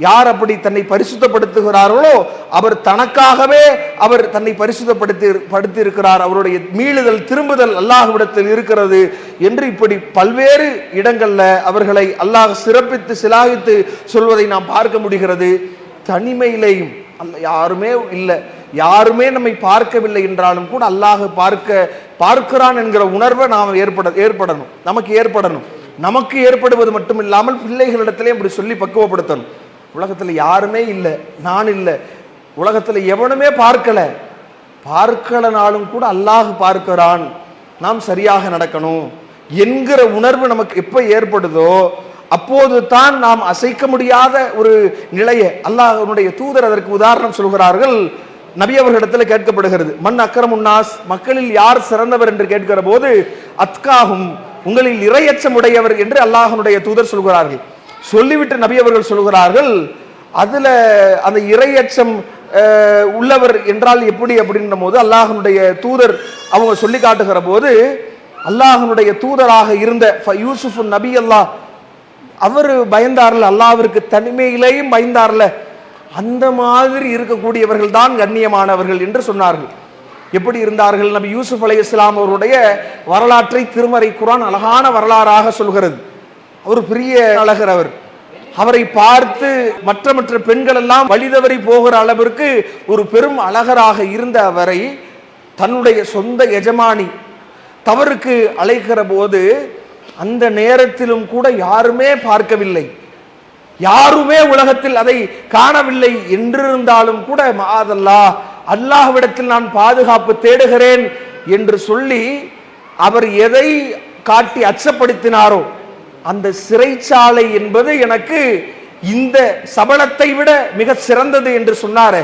யார் அப்படி தன்னை பரிசுத்தப்படுத்துகிறார்களோ அவர் தனக்காகவே அவர் தன்னை பரிசுத்தப்படுத்தி இருக்கிறார், அவருடைய மீளுதல் திரும்புதல் அல்லாஹ்விடத்தில் இருக்கிறது என்று இப்படி பல்வேறு இடங்கள்ல அவர்களை அல்லாஹ் சிறப்பித்து சிலாகித்து சொல்வதை நாம் பார்க்க முடிகிறது. தனிமையிலேயும் யாருமே இல்லை, யாருமே நம்மை பார்க்கவில்லை என்றாலும் கூட அல்லாஹ் பார்க்கிறான் என்கிற உணர்வை நாம் ஏற்படணும், நமக்கு ஏற்படணும். நமக்கு ஏற்படுவது மட்டும் இல்லாமல் பிள்ளைகளிடத்திலே அப்படி சொல்லி பக்குவப்படுத்தணும். உலகத்தில் யாருமே இல்லை, நான் இல்லை, உலகத்தில் எவனுமே பார்க்கலனாலும் கூட அல்லாஹ் பார்க்கிறான், நாம் சரியாக நடக்கணும் என்கிற உணர்வு நமக்கு எப்போ ஏற்படுதோ அப்போது தான் நாம் அசைக்க முடியாத ஒரு நிலையை அல்லாஹ்வுடைய தூதர் அதற்கு உதாரணம் சொல்கிறார்கள். நபி அவர்களிடத்தில் கேட்கப்படுகிறது, மன் அக்ரமுன்னாஸ், மக்களில் யார் சிறந்தவர் என்று கேட்கிற போது, அத்காஹும், உங்களில் இறையச்சம் உடையவர் என்று அல்லாஹ்வுடைய தூதர் சொல்கிறார்கள். சொல்லிவிட்டு நபி அவர்கள் சொல்கிறார்கள், அதுல அந்த இறையச்சம் உள்ளவர் என்றால் எப்படி அப்படின்ற போது அல்லாஹ்வுடைய தூதர் அவங்க சொல்லி காட்டுகிற போது, அல்லாஹ்வுடைய தூதராக இருந்த யூசுப் நபி அல்லாஹ் அவர் பயந்தார்ல, அல்லாஹ்விற்கு தனிமையிலேயும் பயந்தார்ல, அந்த மாதிரி இருக்கக்கூடியவர்கள் தான் கண்ணியமானவர்கள் என்று சொன்னார்கள். எப்படி இருந்தார்கள்? நபி யூசுப் அலைஹிஸ்ஸலாம் அவருடைய வரலாற்றை திருமறை குர்ஆன் அழகான வரலாறாக சொல்கிறது. அவர் பெரிய அழகர், அவரை பார்த்து மற்ற பெண்கள் எல்லாம் வழிதவறி போகிற அளவிற்கு ஒரு பெரும் அழகராக இருந்த அவரை தன்னுடைய சொந்த எஜமானி தவறுக்கு அழைக்கிற போது அந்த நேரத்திலும் கூட யாருமே பார்க்கவில்லை, யாருமே உலகத்தில் அதை காணவில்லை என்றிருந்தாலும் கூட மஆதல்லாஹ், அல்லாஹ்விடத்தில் நான் பாதுகாப்பு தேடுகிறேன் என்று சொல்லி அவர் எதை காட்டி அச்சப்படுத்தினாரோ, அந்த சிறைச்சாலை என்பது எனக்கு இந்த சபலத்தை விட மிக சிறந்தது என்று சொன்னாரே,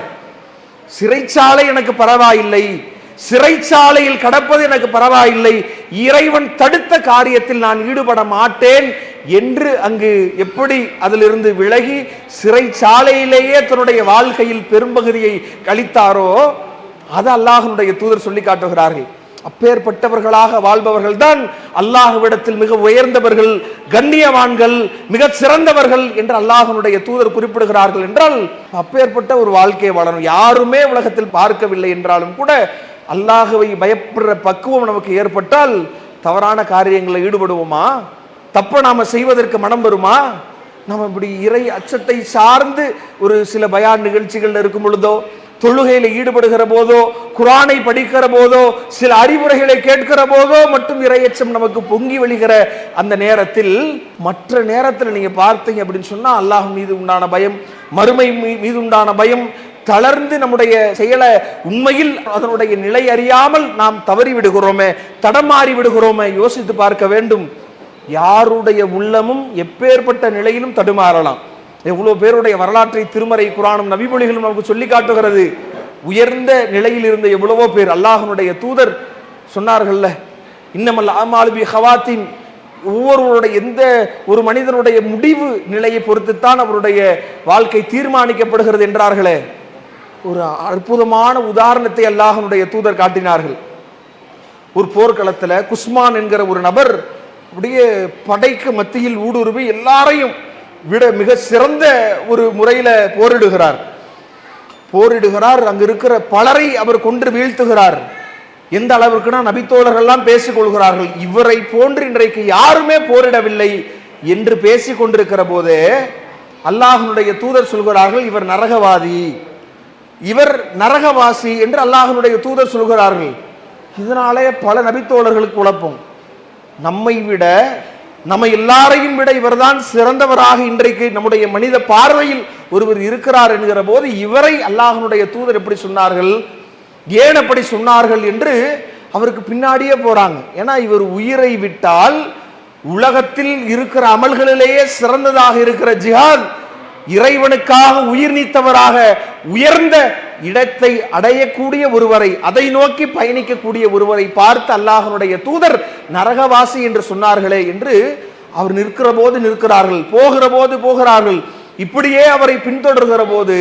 சிறைச்சாலை எனக்கு பரவாயில்லை, சிறைச்சாலையில் கடப்பது எனக்கு பரவாயில்லை, இறைவன் தடுத்த காரியத்தில் நான் ஈடுபட மாட்டேன் என்று அங்கு எப்படி அதிலிருந்து விலகி சிறைச்சாலையிலேயே தன்னுடைய வாழ்க்கையில் பெரும்பகுதியை கழித்தாரோ அது அல்லாஹ்வுடைய தூதர் சொல்லி காட்டுகிறார்கள். அப்பேற்பட்டவர்களாக வாழ்பவர்கள் தான் அல்லாஹ்விடத்தில் மிக உயர்ந்தவர்கள், கண்ணியவான்கள், மிக சிறந்தவர்கள் என்று அல்லாஹ்வுடைய தூதர் குறிப்பிடுகிறார்கள். என்றால் அப்பேற்பட்ட ஒரு வாழ்க்கையை வாழணும். யாருமே உலகத்தில் பார்க்கவில்லை என்றாலும் கூட அல்லாஹ்வை பயப்படுற பக்குவம் நமக்கு ஏற்பட்டால் தவறான காரியங்களை ஈடுபடுவோமா? தப்ப நாம செய்வதற்கு மனம் வருமா? நம்ம இப்படி இறை அச்சத்தை சார்ந்து ஒரு சில பயான் நிகழ்ச்சிகள் இருக்கும் பொழுதோ, தொழுகையில் ஈடுபடுகிற போதோ, குர்ஆனை படிக்கிற போதோ, சில அறிவுரைகளை கேட்கிற போதோ மட்டும் இறையச்சம் நமக்கு பொங்கி வழிகிற அந்த நேரத்தில், மற்ற நேரத்தில் நீங்க பார்த்தீங்க அப்படின்னு சொன்னா அல்லாஹ் மீது உண்டான பயம், மறுமை மீது உண்டான பயம் தளர்ந்து நம்முடைய செயலை உண்மையில் அதனுடைய நிலை அறியாமல் நாம் தவறி விடுகிறோமே, தடமாறி விடுகிறோமே, யோசித்து பார்க்க வேண்டும். யாருடைய உள்ளமும் எப்பேற்பட்ட நிலையிலும் தடுமாறலாம். எவ்வளவு பேருடைய வரலாற்றை திருமறை குர்ஆனும் நபிமொழிகளும் நமக்கு சொல்லி காட்டுகிறது. உயர்ந்த நிலையில் இருந்த எவ்வளவோ பேர், அல்லாஹ்வுடைய தூதர் சொன்னார்கள்ல, இன்னமல் அமாலு பி ஹவாத்தின், ஒவ்வொருவருடைய எந்த ஒரு மனிதனுடைய முடிவு நிலையை பொறுத்துத்தான் அவருடைய வாழ்க்கை தீர்மானிக்கப்படுகிறது என்றார்களே. ஒரு அற்புதமான உதாரணத்தை அல்லாஹ்வுடைய தூதர் காட்டினார்கள். ஒரு போர்க்களத்தில் குஸ்மான் என்கிற ஒரு நபர் அப்படியே படைக்கு மத்தியில் ஊடுருவி எல்லாரையும் விட மிக சிறந்த ஒரு முறையில் போரிடுகிறார். அங்கு இருக்கிற பலரை அவர் கொன்று வீழ்த்துகிறார். எந்த அளவிற்குனா நபித்தோழர்கள்லாம் பேசிக் கொள்கிறார்கள், இவரை போன்று இன்றைக்கு யாருமே போரிடவில்லை என்று பேசிக் கொண்டிருக்கிற போதே அல்லாஹ்வுடைய தூதர் சொல்கிறார்கள், இவர் நரகவாதி, இவர் நரகவாசி என்று அல்லாஹ்வுடைய தூதர் சொல்கிறார்கள். இதனாலே பல நபித்தோழர்களுக்கு குழப்பம். நம்ம எல்லாரையும் விட இவர்தான் சிறந்தவராக இன்றைக்கு நம்முடைய மனித பார்வையில் ஒருவர் இருக்கிறார் என்கிற போது இவரை அல்லாஹ்வுடைய தூதர் எப்படி சொன்னார்கள், ஏன் அப்படி சொன்னார்கள் என்று அவருக்கு பின்னாடியே போறாங்க. ஏன்னா இவர் உயிரை விட்டால் உலகத்தில் இருக்கிற அமல்களிலேயே சிறந்ததாக இருக்கிற ஜிஹாத், இறைவனுக்காக உயிர் நீத்தவராக உயர்ந்த இடத்தை அடையக்கூடிய ஒருவரை, அதை நோக்கி பயணிக்கக்கூடிய ஒருவரை பார்த்து அல்லாஹ்வுடைய தூதர் நரகவாசி என்று சொன்னார்களே என்று அவர் நிற்கிற போது நிற்கிறார்கள், போகிற போது போகிறார்கள். இப்படியே அவரை பின்தொடர்கிற போது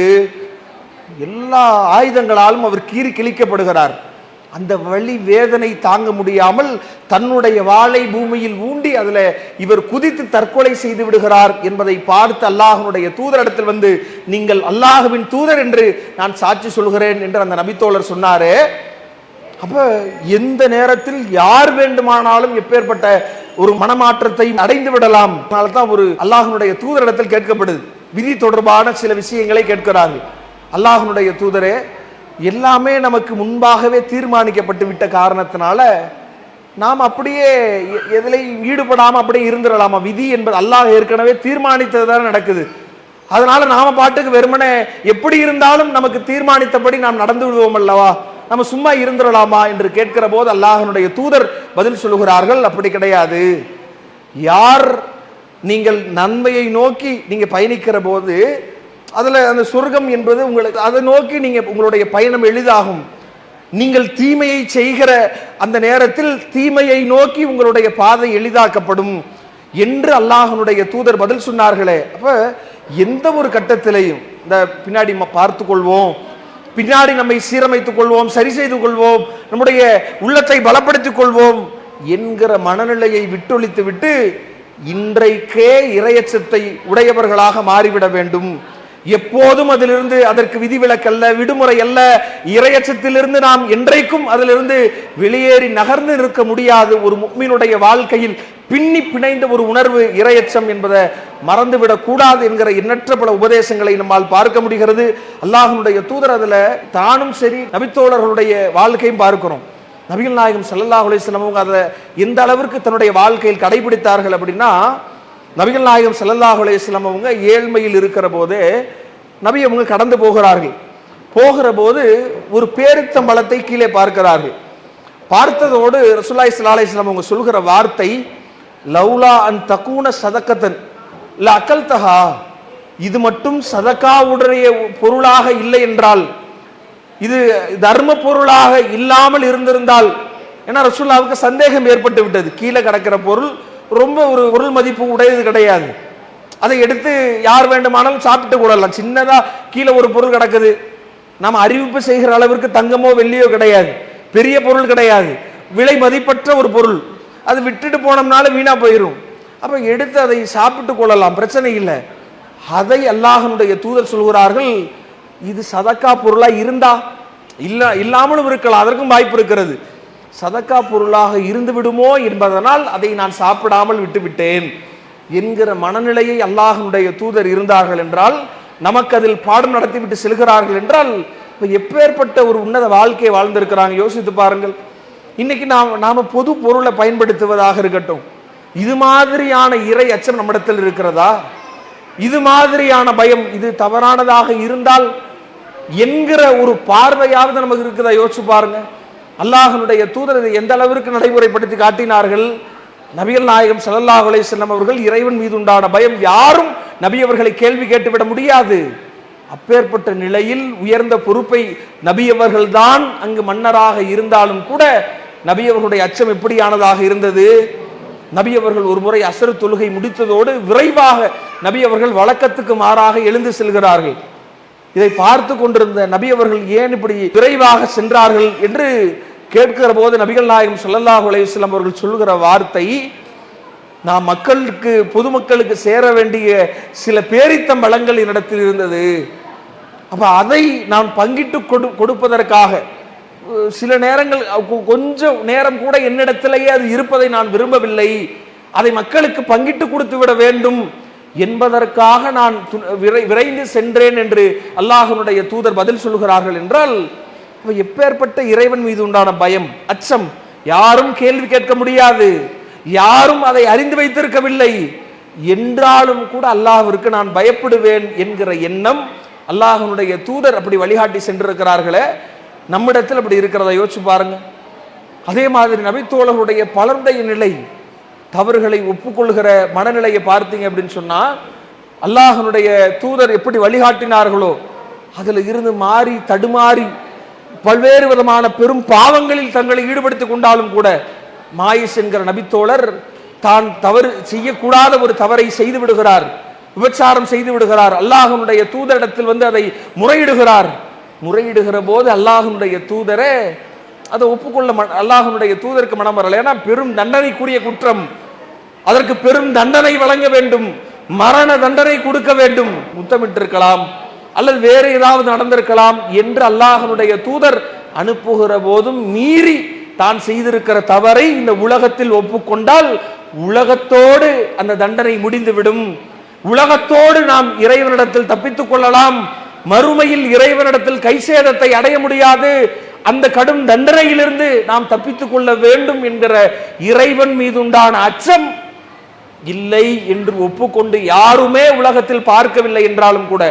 எல்லா ஆயுதங்களாலும் அவர் கீறி கிழிக்கப்படுகிறார். அந்த வலி வேதனை தாங்க முடியாமல் தன்னுடைய வாளை பூமியில் ஊண்டி அதுல இவர் குதித்து தற்கொலை செய்து விடுகிறார் என்பதை பார்த்து அல்லாஹ்வுடைய தூதரிடத்தில் வந்து, நீங்கள் அல்லாஹ்வின் தூதர் என்று நான் சாட்சி சொல்கிறேன் என்று அந்த நபித்தோழர் சொன்னாரே. அப்ப எந்த நேரத்தில் யார் வேண்டுமானாலும் எப்பேற்பட்ட ஒரு மனமாற்றத்தை அடைந்து விடலாம். அதனால்தான் ஒரு அல்லாஹ்வுடைய தூதரிடத்தில் கேட்கப்படுது, விதி தொடர்பான சில விஷயங்களை கேட்கிறார்கள். அல்லாஹ்வுடைய தூதரே, எல்லாமே நமக்கு முன்பாகவே தீர்மானிக்கப்பட்டு விட்ட காரணத்தினால நாம் அப்படியே எதிலையும் ஈடுபடாம அப்படியே இருந்துடலாமா? விதி என்பது அல்லாஹ் ஏற்கனவே தீர்மானித்தது தான் நடக்குது. அதனால நாம பாட்டுக்கு வெறுமனே எப்படி இருந்தாலும் நமக்கு தீர்மானித்தபடி நாம் நடந்து விடுவோம் அல்லவா, நம்ம சும்மா இருந்துடலாமா என்று கேட்கிற போது அல்லாஹ்வுடைய தூதர் பதில் சொல்லுகிறார்கள், அப்படி கிடையாது. யார் நீங்கள் நன்மையை நோக்கி நீங்க பயணிக்கிற போது அதுல அந்த சொர்க்கம் என்பது உங்களுக்கு, அதை நோக்கி நீங்க உங்களுடைய பயணம் எளிதாகும். நீங்கள் தீமையை செய்கிற அந்த நேரத்தில் தீமையை நோக்கி உங்களுடைய பாதை எளிதாக்கப்படும் என்று அல்லாஹ்வுடைய தூதர் பதில் சொன்னார்களே. அப்ப எந்த ஒரு கட்டத்திலையும் இந்த பின்னாடி பார்த்து கொள்வோம், பின்னாடி நம்மை சீரமைத்துக் கொள்வோம், சரி செய்து கொள்வோம், நம்முடைய உள்ளத்தை பலப்படுத்திக் கொள்வோம் என்கிற மனநிலையை விட்டொழித்து விட்டு இன்றைக்கே இறையச்சத்தை உடையவர்களாக மாறிவிட வேண்டும். எப்போதும் அதிலிருந்து அதற்கு விதிவிலக்கல்ல, விடுமுறை அல்ல. இறையச்சத்திலிருந்து நாம் என்றைக்கும் அதிலிருந்து வெளியேறி நகர்ந்து நிற்க முடியாது. ஒரு முஃமினுடைய வாழ்க்கையில் பின்னி பிணைந்த ஒரு உணர்வு இறையச்சம் என்பதை மறந்துவிடக் கூடாது என்கிற எண்ணற்ற பல உபதேசங்களை நம்மால் பார்க்க முடிகிறது. அல்லாஹ்வுடைய தூதர் அதுல தானும் சரி நபித்தோழர்களுடைய வாழ்க்கையும் பார்க்கிறோம். நபிகள் நாயகம் ஸல்லல்லாஹு அலைஹி வஸல்லம் அவங்க அதை எந்த அளவிற்கு தன்னுடைய வாழ்க்கையில் கடைபிடித்தார்கள் அப்படின்னா, நபிகள் நாயகம் ஸல்லல்லாஹு அலைஹி வஸல்லம் அவங்க ஏழ்மையில் இருக்கிற போது நபி அவங்க கடந்து போகிற போது ஒரு பேரித்தம்பழத்தை கீழே பார்க்கிறார்கள். பார்த்ததோடு ரசூலுல்லாஹி ஸல்லல்லாஹு அலைஹி வஸல்லம் அவங்க சொல்கிற வார்த்தை, லௌலா அன் தகூன சதக்கத்தன் ல அகல்தஹா, இது மட்டும் சதக்காவுடைய பொருளாக இல்லை என்றால், இது தர்ம பொருளாக இல்லாமல் இருந்திருந்தால், ஏன்னா ரசூலுல்லாஹ்வுக்கு சந்தேகம் ஏற்பட்டு விட்டது, கீழே கிடக்கிற பொருள் ரொம்ப ஒரு பொருள் மதிப்பு உடையது கிடையாது, அதை எடுத்து யார் வேண்டுமானாலும் சாப்பிட்டு கொள்ளலாம். சின்னதா கீழே ஒரு பொருள் கிடக்குது, நாம் அறிவிப்பு செய்கிற அளவிற்கு தங்கமோ வெள்ளியோ கிடையாது, பெரிய பொருள் கிடையாது, விலை மதிப்பற்ற ஒரு பொருள், அது விட்டுட்டு போனோம்னால வீணா போயிடும். அப்ப எடுத்து அதை சாப்பிட்டு கொள்ளலாம், பிரச்சனை இல்லை. அதை அல்லாஹ்வுடைய தூதர் சொல்கிறார்கள், இது சதக்கா பொருளா இருந்தா இல்லாமலும் இருக்கலாம், அதற்கும் வாய்ப்பு இருக்கிறது. சதக்கா பொருளாக இருந்து விடுமோ என்பதனால் அதை நான் சாப்பிடாமல் விட்டுவிட்டேன் என்கிற மனநிலையை அல்லாஹ்வுடைய தூதர் இருந்தார்கள் என்றால், நமக்கு அதில் பாடம் நடத்திவிட்டு செல்கிறார்கள் என்றால், இப்போ எப்பேற்பட்ட ஒரு உன்னத வாழ்க்கையை வாழ்ந்திருக்கிறாங்க யோசித்து பாருங்கள். இன்னைக்கு நாம பொது பொருளை பயன்படுத்துவதாக இருக்கட்டும், இது மாதிரியான இறை அச்சம் நம்மிடத்தில் இருக்கிறதா? இது மாதிரியான பயம், இது தவறானதாக இருந்தால் என்கிற ஒரு பார்வையாவது நமக்கு இருக்குதா? யோசிச்சு பாருங்க. அல்லாஹ்வுடைய தூதர் இதை எந்த அளவிற்கு நடைமுறைப்படுத்தி காட்டினார்கள். நபிகள் நாயகம் ஸல்லல்லாஹு அலைஹி வஸல்லம் அவர்கள் இறைவன் மீது உண்டான பயம், யாரும் நபி அவர்களை கேள்வி கேட்டுவிட முடியாது. அப்பேற்பட்ட நிலையில் உயர்ந்த பொறுப்பை நபி அவர்கள் தான் அங்கு மன்னராக இருந்தாலும் கூட நபி அவர்களுடைய அச்சம் எப்படியானதாக இருந்தது? நபி அவர்கள் ஒரு முறை அஸ்ர் தொழுகை முடித்ததோடு விரைவாக நபி அவர்கள் வழக்கத்துக்கு மாறாக எழுந்து செல்கிறார்கள். இதை பார்த்து கொண்டிருந்த நபி அவர்கள் ஏன் இப்படி விரைவாக சென்றார்கள் என்று கேட்கிற போது நபிகள் நாயகம் ஸல்லல்லாஹு அலைஹி வஸல்லம் அவர்கள் சொல்லுகிற வார்த்தை, நான் மக்களுக்கு பொதுமக்களுக்கு சேர வேண்டிய சில பேரித்தம்பழங்கள் என்னிடத்தில் இருந்தது. அப்ப அதை நான் பங்கிட்டு கொடுப்பதற்காக சில நேரங்கள் கொஞ்சம் நேரம் கூட என்னிடத்திலேயே அது இருப்பதை நான் விரும்பவில்லை. அதை மக்களுக்கு பங்கிட்டு கொடுத்து விட வேண்டும் என்பதற்காக நான் விரைந்து சென்றேன் என்று அல்லாஹ்வுடைய தூதர் பதில் சொல்கிறார்கள் என்றால், எப்பேற்பட்ட இறைவன் மீது உண்டான பயம், அச்சம்! யாரும் கேள்வி கேட்க முடியாது, யாரும் அதை அறிந்து வைத்திருக்கவில்லை என்றாலும் கூட அல்லாஹ்விற்கு நான் பயப்படுவேன் என்கிற எண்ணம் அல்லாஹ்வுடைய தூதர் அப்படி வழிகாட்டி சென்றிருக்கிறார்களே, நம்மிடத்தில் அப்படி இருக்கிறத யோசிச்சு பாருங்க. அதே மாதிரி நபித்தோழர்களுடைய பலருடைய நிலை, தவறுகளை ஒப்புக்கொள்கிற மனநிலையை பார்த்தீங்க அப்படின்னு சொன்னா, அல்லாஹ்வுடைய தூதர் எப்படி வழிகாட்டினார்களோ அதுல இருந்து மாறி தடுமாறி பல்வேறு விதமான பெரும் பாவங்களில் தங்களை ஈடுபடுத்திக் கொண்டாலும் கூட, மாயிஸ் என்கிற நபித்தோழர் தான் தவறு செய்யக்கூடாத ஒரு தவறை செய்து விடுகிறார், விபச்சாரம் செய்து விடுகிறார். அல்லாஹ்வுடைய தூதரிடத்தில் வந்து அதை முறையிடுகிறார். முறையிடுகிற போது அல்லாஹ்வுடைய தூதரே அதை ஒப்புக்கொள்ள அல்லாஹ்வுடைய தூதருக்கு மனம் வரல. ஏன்னா பெரும் தண்டனைக்குரிய குற்றம், அதற்கு பெரும் தண்டனை வழங்க வேண்டும், மரண தண்டனை கொடுக்க வேண்டும். முத்தமிட்டிருக்கலாம் அல்லது வேறு ஏதாவது நடந்திருக்கலாம் என்று அல்லாஹ்வுடைய தூதர் அனுப்புகிற போதும் மீறி தான் செய்திருக்கிற தவறை இந்த உலகத்தில் ஒப்புக்கொண்டால் உலகத்தோடு அந்த தண்டனை முடிந்துவிடும், உலகத்தோடு நாம் இறைவனிடத்தில் தப்பித்துக் கொள்ளலாம், மறுமையில் இறைவனிடத்தில் கைசேதத்தை அடைய முடியாது, அந்த கடும் தண்டனையிலிருந்து நாம் தப்பித்துக் கொள்ள வேண்டும் என்கிற இறைவன் மீது உண்டான அச்சம் இல்லை என்று ஒப்புக்கொண்டு யாருமே உலகத்தில் பார்க்கவில்லை என்றாலும் கூட,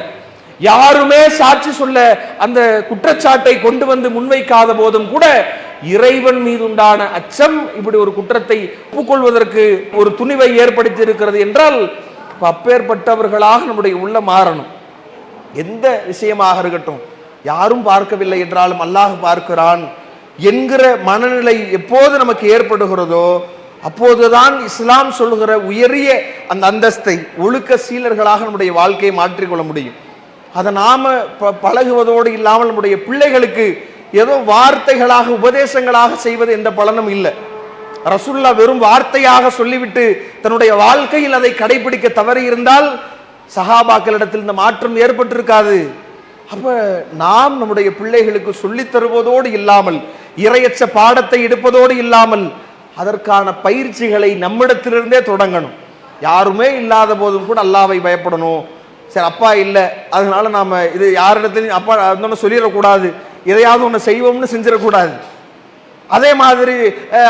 யாருமே சாட்சி சொல்ல அந்த குற்றச்சாட்டை கொண்டு வந்து முன்வைக்காத போதும் கூட இறைவன் மீது உண்டான அச்சம் இப்படி ஒரு குற்றத்தை ஒப்புக்கொள்வதற்கு ஒரு துணிவை ஏற்படுத்தி இருக்கிறது என்றால், அப்பேற்பட்டவர்களாக நம்முடைய உள்ள மாறணும். எந்த விஷயமாக இருக்கட்டும், யாரும் பார்க்கவில்லை என்றாலும் அல்லாஹ் பார்க்கிறான் என்கிற மனநிலை எப்போது நமக்கு ஏற்படுகிறதோ அப்போதுதான் இஸ்லாம் சொல்லுகிற உயரிய அந்த அந்தஸ்தை, ஒழுக்க சீலர்களாக நம்முடைய வாழ்க்கையை மாற்றிக்கொள்ள முடியும். அதை நாம பழகுவதோடு இல்லாமல் நம்முடைய பிள்ளைகளுக்கு ஏதோ வார்த்தைகளாக உபதேசங்களாக செய்வது எந்த பலனும் இல்லை. ரசூலுல்லா வெறும் வார்த்தையாக சொல்லிவிட்டு தன்னுடைய வாழ்க்கையில் அதை கடைபிடிக்க தவறி இருந்தால் சஹாபாக்களிடத்தில் இந்த மாற்றம் ஏற்பட்டிருக்காது. அப்ப நாம் நம்முடைய பிள்ளைகளுக்கு சொல்லித் தருவதோடு இல்லாமல், இறையச்ச பாடத்தை எடுப்பதோடு இல்லாமல் அதற்கான பயிற்சிகளை நம்மிடத்திலிருந்தே தொடங்கணும். யாருமே இல்லாத போதும் கூட அல்லாஹ்வை பயப்படணும். சரி, அப்பா இல்லை அதனால நாம இது யாரிடத்திலையும் அப்பா அதனால சொல்லிடக்கூடாது, எதையாவது ஒன்று செய்வோம்னு செஞ்சிடக்கூடாது. அதே மாதிரி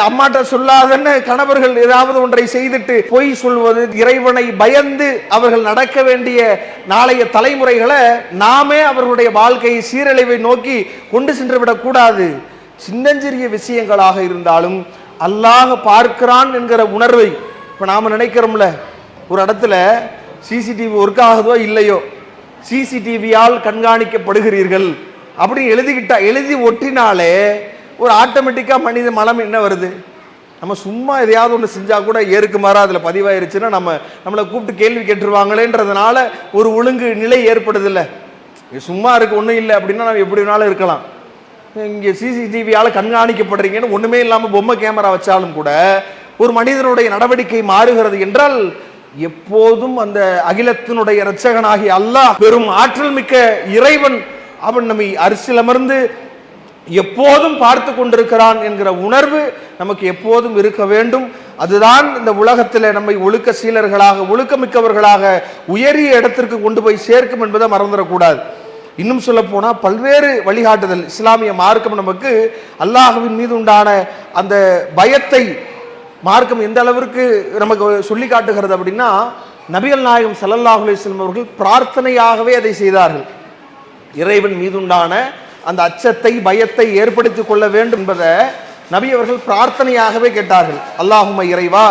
அம்மாட்ட சொல்லாதன்னு கணவர்கள் ஏதாவது ஒன்றை செய்துட்டு பொய் சொல்வது, இறைவனை பயந்து அவர்கள் நடக்க வேண்டிய நாளைய தலைமுறைகளை நாமே அவர்களுடைய வாழ்க்கையை சீரழிவை நோக்கி கொண்டு சென்று விடக்கூடாது. சின்னஞ்சிறிய விஷயங்களாக இருந்தாலும் அல்லாஹ் பார்க்கிறான் என்கிற உணர்வை இப்ப நாம நினைக்கிறோம்ல, ஒரு இடத்துல சிசிடிவி ஒர்க் ஆகுதோ இல்லையோ, சிசிடிவியால் கண்காணிக்கப்படுகிறீர்கள் அப்படின்னு எழுதி ஒட்டினாலே ஒரு ஆட்டோமேட்டிக்கா மனித மனம் என்ன வருது, நம்ம சும்மா எதையாவது ஒன்று செஞ்சா கூட ஏற்கு மாறா அதுல பதிவாயிருச்சுன்னா நம்மளை கூப்பிட்டு கேள்வி கேட்டுருவாங்களேன்றதுனால ஒரு ஒழுங்கு நிலை ஏற்படுது இல்லை. சும்மா இருக்கு ஒன்றும் இல்லை அப்படின்னா நம்ம எப்படி வேணாலும் இருக்கலாம். இங்கே சிசிடிவியால கண்காணிக்கப்படுறீங்கன்னு ஒண்ணுமே இல்லாம பொம்மை கேமரா வச்சாலும் கூட ஒரு மனிதனுடைய நடவடிக்கை மாறுகிறது என்றால் எப்போதும் அந்த அகிலத்தினுடைய இரட்சகனாகிய அல்லாஹ் பெரும் ஆற்றல் மிக்க இறைவன், அவன் நம்மை அரிசிலமர்ந்து எப்போதும் பார்த்து கொண்டிருக்கிறான் என்கிற உணர்வு நமக்கு எப்போதும் இருக்க வேண்டும். அதுதான் இந்த உலகத்தில் நம்மை ஒழுக்க சீலர்களாக, ஒழுக்கமிக்கவர்களாக உயரிய இடத்திற்கு கொண்டு போய் சேர்க்கும் என்பதை மறந்துடக்கூடாது. இன்னும் சொல்ல போனா பல்வேறு வழிகாட்டுதல் இஸ்லாமிய மார்க்கம் நமக்கு அல்லாஹ்வின் மீது உண்டான அந்த பயத்தை மார்க்கம் எந்த அளவிற்கு நமக்கு சொல்லி காட்டுகிறது அப்படின்னா, நபிகள் நாயகம் ஸல்லல்லாஹு அலைஹி வஸல்லம் அவர்கள் பிரார்த்தனையாகவே அதை செய்தார்கள். இறைவன் மீதுண்டான அந்த அச்சத்தை பயத்தை ஏற்படுத்திக் கொள்ள வேண்டும் என்பதை நபி அவர்கள் பிரார்த்தனையாகவே கேட்டார்கள். அல்லாஹும்ம இறைவா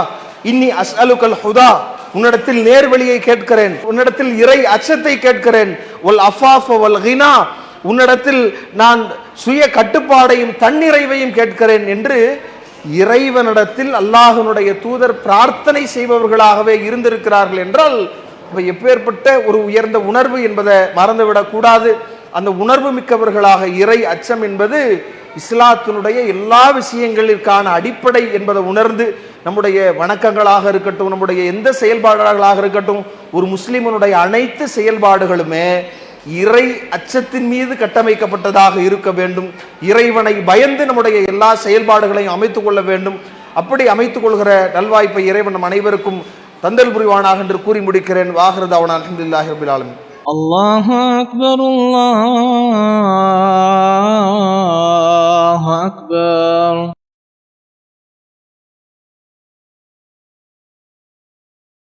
இன்னி அஸ்அலுகல் ஹுதா, உன்னிடத்தில் நேர்வழியை கேட்கிறேன், உன்னிடத்தில் இறை அச்சத்தை கேட்கிறேன், வல் அஃபாஃப வல் கினா, உன்னிடத்தில் நான் சுய கட்டுப்பாடையும் தன்னிறைவையும் கேட்கிறேன் என்று இறைவனிடத்தில் அல்லாஹ்வினுடைய தூதர் பிரார்த்தனை செய்பவர்களாகவே இருந்திருக்கிறார்கள் என்றால் எப்பேற்பட்ட ஒரு உயர்ந்த உணர்வு என்பதை மறந்துவிடக் கூடாது. அந்த உணர்வு மிக்கவர்களாக இறை அச்சம் என்பது இஸ்லாத்தினுடைய எல்லா விஷயங்களிற்கான அடிப்படை என்பதை உணர்ந்து நம்முடைய வணக்கங்களாக இருக்கட்டும், நம்முடைய எந்த செயல்பாடுகளாக இருக்கட்டும், ஒரு முஸ்லிமனுடைய அனைத்து செயல்பாடுகளுமே இறை அச்சத்தின் மீது கட்டமைக்கப்பட்டதாக இருக்க வேண்டும். இறைவனை பயந்து நம்முடைய எல்லா செயல்பாடுகளையும் அமைத்துக் கொள்ள வேண்டும். அப்படி அமைத்துக் கொள்கிற நல்வாய்ப்பை இறைவன் நம் அனைவருக்கும் தந்தல் புரிவானாக என்று கூறி முடிக்கிறேன். வாஹிரு தஅவானா அல்ஹம்துலில்லாஹி ரப்பில் ஆலமீன். அல்லாஹு அக்பர், அல்லாஹு அக்பர்.